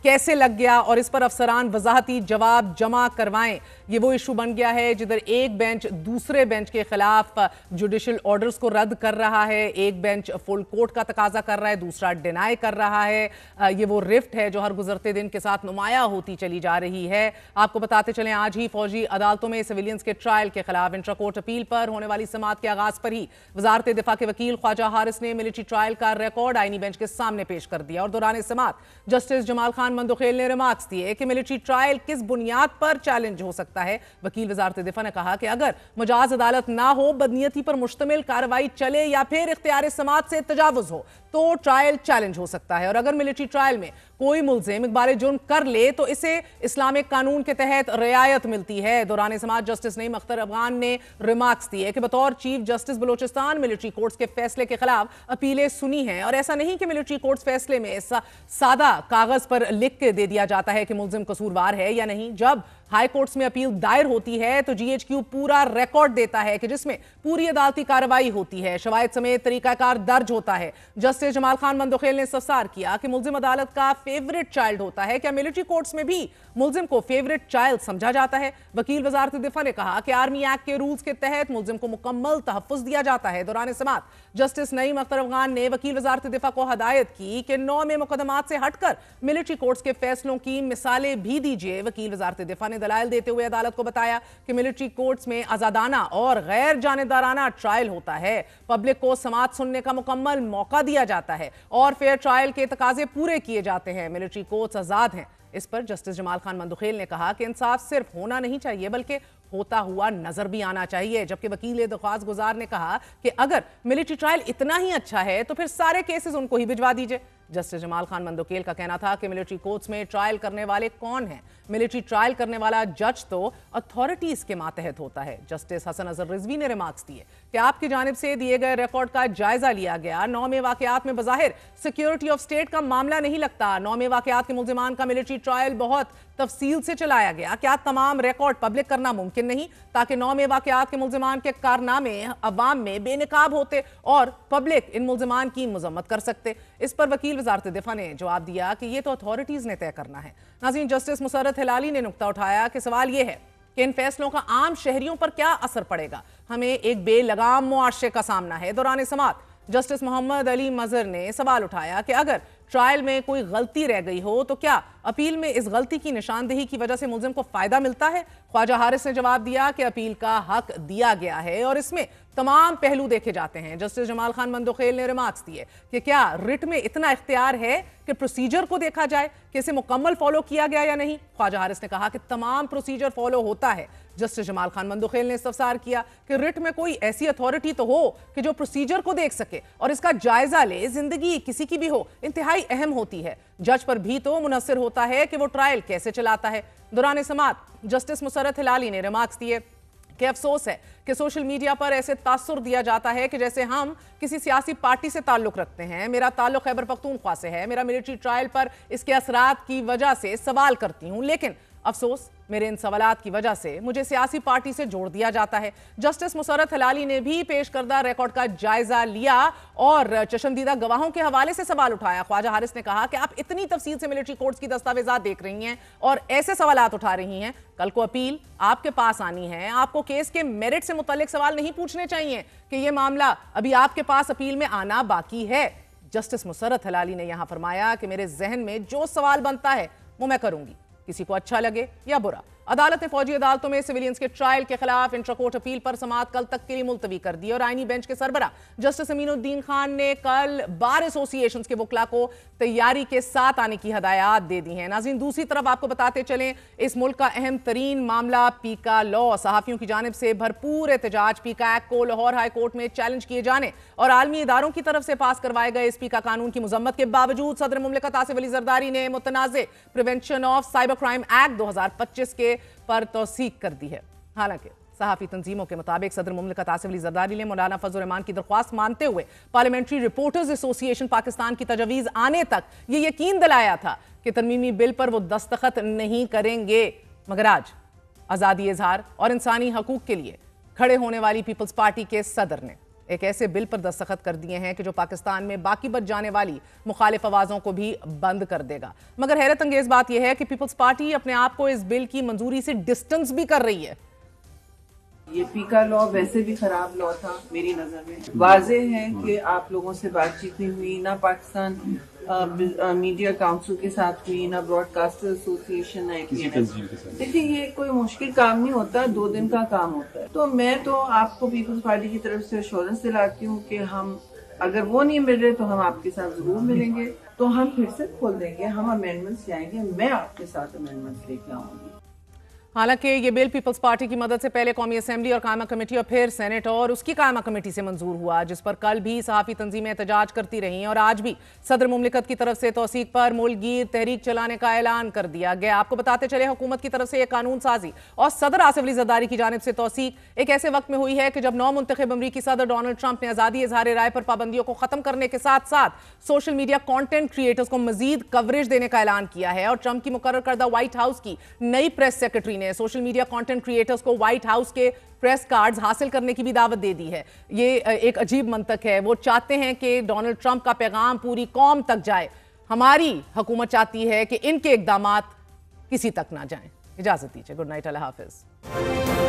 कैसे लग गया और इस पर अफसरान वजाहती जवाब जमा करवाएं। ये वो इशू बन गया है जिधर एक बेंच दूसरे बेंच के खिलाफ जुडिशल ऑर्डर्स को रद्द कर रहा है, एक बेंच फुल कोर्ट का तकाजा कर रहा है, दूसरा डिनाई कर रहा है। ये वो रिफ्ट है जो हर गुजरते दिन के साथ नुमाया होती चली जा रही है। आपको बताते चलें, आज ही फौजी अदालतों में सिविलियंस के ट्रायल के खिलाफ इंट्रा कोर्ट अपील पर होने वाली समाअत के आगाज पर ही वजारत दिफा के वकील ख्वाजा हारिस ने मिलिट्री ट्रायल का रिकॉर्ड आईनी बेंच के सामने पेश कर दिया और दौरान समाअत जस्टिस जमाल खान मंदोखेल ने रिमार्क्स दिए कि मिलिट्री ट्रायल किस बुनियाद पर चैलेंज हो सकता है। वकील वजारत दिफा ने कहा कि अगर मजाज अदालत ना हो, बदनीयती पर मुश्तमिल कार्रवाई चले या फिर इख्तियार समाअत से तजावुज हो तो ट्रायल चैलेंज हो सकता है। और अगर मिलिट्री ट्रायल में कोई मुल्जिम इकबाल जुर्म कर ले तो इसे इस्लामिक कानून के तहत रियायत मिलती है। दौरान समाअत जस्टिस नईम अख्तर अफगान ने रिमार्क्स दिए कि बतौर chief justice Balochistan military courts के फैसले के खिलाफ अपीलें सुनी हैं और ऐसा नहीं कि मिलिट्री कोर्ट्स फैसले में सादा कागज पर लिख के दे दिया जाता है कि मुल्जिम कसूरवार है या नहीं। जब हाई कोर्ट्स में अपील दायर होती है तो जीएचक्यू पूरा रिकॉर्ड देता है कि जिसमें पूरी अदालती कार्रवाई होती है, शवाहिद समेत तरीकाकार दर्ज होता है। जस्टिस जमाल खान मंदोखेल ने इस्तफसार किया कि मुल्जिम अदालत का फेवरेट चाइल्ड होता है, क्या मिलिट्री कोर्ट्स में भी मुल्जिम को फेवरेट चाइल्ड समझा जाता है? वकील वजारत दिफा ने कहा कि आर्मी एक्ट के रूल्स के तहत मुल्जिम को मुकम्मल तहफ्फुज दिया जाता है। दौरान समाअत जस्टिस नईम अख्तर अफगान ने वकील वजारत दिफा को हदायत की कि 9 में मुकदमात से हटकर मिलिट्री कोर्ट्स के फैसलों की मिसालें भी दीजिए। वकील वजारत दिफा ने दलाइल देते हुए अदालत को बताया कि मिलिट्री कोर्ट्स में आजादाना और गैर जानिबदाराना ट्रायल होता है, पब्लिक को समाअत सुनने का मुकम्मल मौका दिया जाता है और फेयर ट्रायल के तकाजे पूरे किए जाते हैं। मिलिट्री कोर्ट्स आजाद हैं। इस पर जस्टिस जमाल खान मंदोखेल ने कहा कि इंसाफ सिर्फ होना नहीं चाहिए बल्कि होता हुआ नजर भी आना चाहिए। जबकि वकील दरख्वास्त गुजार ने कहा कि अगर मिलिट्री ट्रायल इतना ही अच्छा है तो फिर सारे केसेस उनको ही भिजवा दीजिए। जस्टिस जमाल खान मंदोखेल का कहना था कि मिलिट्री कोर्ट्स में ट्रायल करने वाले कौन हैं? मिलिट्री ट्रायल करने वाला जज तो अथॉरिटीज के मातहत होता है। जस्टिस हसन अजहर रिजवी ने रिमार्क्स दिए कि आपकी जानिब से दिए गए रिकॉर्ड का जायजा लिया गया। 9 में वाकयात में बज़ाहिर सिक्योरिटी ऑफ स्टेट का मामला नहीं लगता। 9 में वाकयात के मुल्जिमान का मिलिट्री ट्रायल बहुत तफसील से चलाया गया। क्या तमाम रिकॉर्ड पब्लिक करना मुमकिन नहीं ताकि 9 में वाकयात के मुल्जिमान के कारनामे अवाम में बेनकाब होते और पब्लिक इन मुल्जिमान की मजम्मत कर सकते? इस पर वकील वजारत दिफा ने जवाब दिया कि यह तो अथॉरिटीज ने तय करना है। नाज़रीन, जस्टिस मुसर्रत हिलाली ने नुक्ता उठाया कि सवाल यह है कि इन फैसलों का आम शहरियों पर क्या असर पड़ेगा। हमें एक बेलगाम मुआशरे का सामना है। दौरान समाअत जस्टिस मोहम्मद अली मजहर ने सवाल उठाया कि अगर ट्रायल में कोई गलती रह गई हो तो क्या अपील में इस गलती की निशानदेही की वजह से मुल्जिम को फायदा मिलता है? ख्वाजा हारिस ने जवाब दिया कि अपील का हक दिया गया है और इसमें तमाम पहलू देखे जाते हैं। जस्टिस जमाल खान मंदोखेल ने रिमार्क्स दिए कि क्या रिट में इतना इख्तियार है कि प्रोसीजर को देखा जाए कि इसे मुकम्मल फॉलो किया गया या नहीं? ख्वाजा हारिस ने कहा कि तमाम प्रोसीजर फॉलो होता है। जस्टिस जमाल खान मंदोखेल ने इस्तफसार किया कि रिट में कोई ऐसी अथॉरिटी तो हो कि जो प्रोसीजर को देख सके और इसका जायजा ले। जिंदगी किसी की भी हो इंतहाई अहम होती है। जज पर भी तो मुनस्सिर होता है कि वो ट्रायल कैसे चलाता है। दौरान समाअत जस्टिस मुसर्रत हिलाली ने रिमार्क्स दिए कि अफसोस है कि सोशल मीडिया पर ऐसे तासुर दिया जाता है कि जैसे हम किसी सियासी पार्टी से ताल्लुक रखते हैं। मेरा ताल्लुक खैबर पख्तूनख्वा से है। मेरा मिलिट्री ट्रायल पर इसके असरात की वजह से सवाल करती हूं, लेकिन अफसोस मेरे इन सवालात की वजह से मुझे सियासी पार्टी से जोड़ दिया जाता है। जस्टिस मुसर्रत हिलाली ने भी पेश करदा रिकॉर्ड का जायजा लिया और चशमदीदा गवाहों के हवाले से सवाल उठाया। ख्वाजा हारिस ने कहा कि आप इतनी तफसील से मिलिट्री कोर्ट्स की दस्तावेजात देख रही हैं और ऐसे सवालात उठा रही हैं, कल को अपील आपके पास आनी है, आपको केस के मेरिट से मुतल्लिक सवाल नहीं पूछने चाहिए कि यह मामला अभी आपके पास अपील में आना बाकी है। जस्टिस मुसर्रत हिलाली ने यहां फरमाया कि मेरे जहन में जो सवाल बनता है वो मैं करूंगी, किसी को अच्छा लगे या बुरा। अदालत ने फौजी अदालतों में सिविलियंस के ट्रायल के खिलाफ इंट्राकोर्ट अपील पर समाअत कल तक के लिए मुलतवी कर दी और आईनी बेंच के सरबरा जस्टिस अमीनुद्दीन खान ने कल बार एसोसिएशन के वकला को तैयारी के साथ आने की हदायत दे दी है। नाज़रीन, दूसरी तरफ आपको बताते चलें, इस मुल्क का अहम तरीन मामला पीका लॉ, सहाफियों की जानिब से भरपूर एहतजाज, पीका एक्ट को लाहौर हाई कोर्ट में चैलेंज किए जाने और आलमी इदारों की तरफ से पास करवाए गए इस पीका कानून की मजम्मत के बावजूद सदर मुमलिकत आसिफ अली जरदारी ने मुतनाज़े prevention of cyber crime act 2025 के पर तौसीक कर दी है। हालांकि सहाफी तंजीमों के मुताबिक सदर मुमलिकत आसिफ अली जरदारी ने मौलाना फजल रहमान की दरख्वास्त मानते हुए पार्लियामेंट्री रिपोर्टर्स एसोसिएशन पाकिस्तान की तजवीज़ आने तक ये यकीन दिलाया था कि तरमीमी बिल पर वो दस्तखत नहीं करेंगे, मगर आज आज़ादी इजहार और इंसानी हकूक के लिए खड़े होने वाली पीपल्स पार्टी के सदर ने एक ऐसे बिल पर दस्तखत कर दिए हैं कि जो पाकिस्तान में बाकी बच जाने वाली मुखालिफ आवाज़ों को भी बंद कर देगा। मगर हैरत अंगेज बात यह है कि पीपल्स पार्टी अपने आप को इस बिल की मंजूरी से डिस्टेंस भी कर रही है। ये पीका लॉ वैसे भी खराब लॉ था मेरी नज़र में। वाजे है कि आप लोगों से बातचीत नहीं हुई, ना पाकिस्तान मीडिया काउंसिल के साथ हुई, ना ब्रॉडकास्टर एसोसिएशन, ना देखिए ये कोई मुश्किल काम नहीं होता, 2 दिन का काम होता है। तो मैं तो आपको पीपल्स पार्टी की तरफ से एश्योरेंस दिलाती हूँ कि हम अगर वो नहीं मिल रहे तो हम आपके साथ जरूर मिलेंगे, तो हम फिर से खोल देंगे, हम अमेंडमेंट्स लाएंगे, मैं आपके साथ अमेंडमेंट्स लेके आऊंगी। हालांकि ये बिल पीपल्स पार्टी की मदद से पहले कौमी असेंबली और कायमा कमेटी और फिर सेनेट और उसकी कायमा कमेटी से मंजूर हुआ, जिस पर कल भी सहाफी तंजीमें एहतजाज करती रहीं और आज भी सदर मुमलिकत की तरफ से तौसीक पर मुल्कगीर तहरीक चलाने का ऐलान कर दिया गया। आपको बताते चले, हुकूमत की तरफ से यह कानून साजी और सदर आसिफ अली जरदारी की जानिब से तौसीक एक ऐसे वक्त में हुई है कि जब नौ मुंतखब अमरीकी सदर डोनाल्ड ट्रंप ने आज़ादी इजहार राय पर पाबंदियों को खत्म करने के साथ साथ सोशल मीडिया कॉन्टेंट क्रिएटर्स को मजीद कवरेज देने का ऐलान किया है और ट्रंप की मुकर्रर करदा व्हाइट हाउस की नई प्रेस सेक्रेटरी ने सोशल मीडिया कंटेंट क्रिएटर्स को व्हाइट हाउस के प्रेस कार्ड्स हासिल करने की भी दावत दे दी है। ये एक अजीब मंतक है। वो चाहते हैं कि डोनाल्ड ट्रंप का पैगाम पूरी कौम तक जाए। हमारी हुकूमत चाहती है कि इनके इकदामात किसी तक ना जाएं। इजाजत दीजिए। गुड नाइट, अल्लाह हाफिज।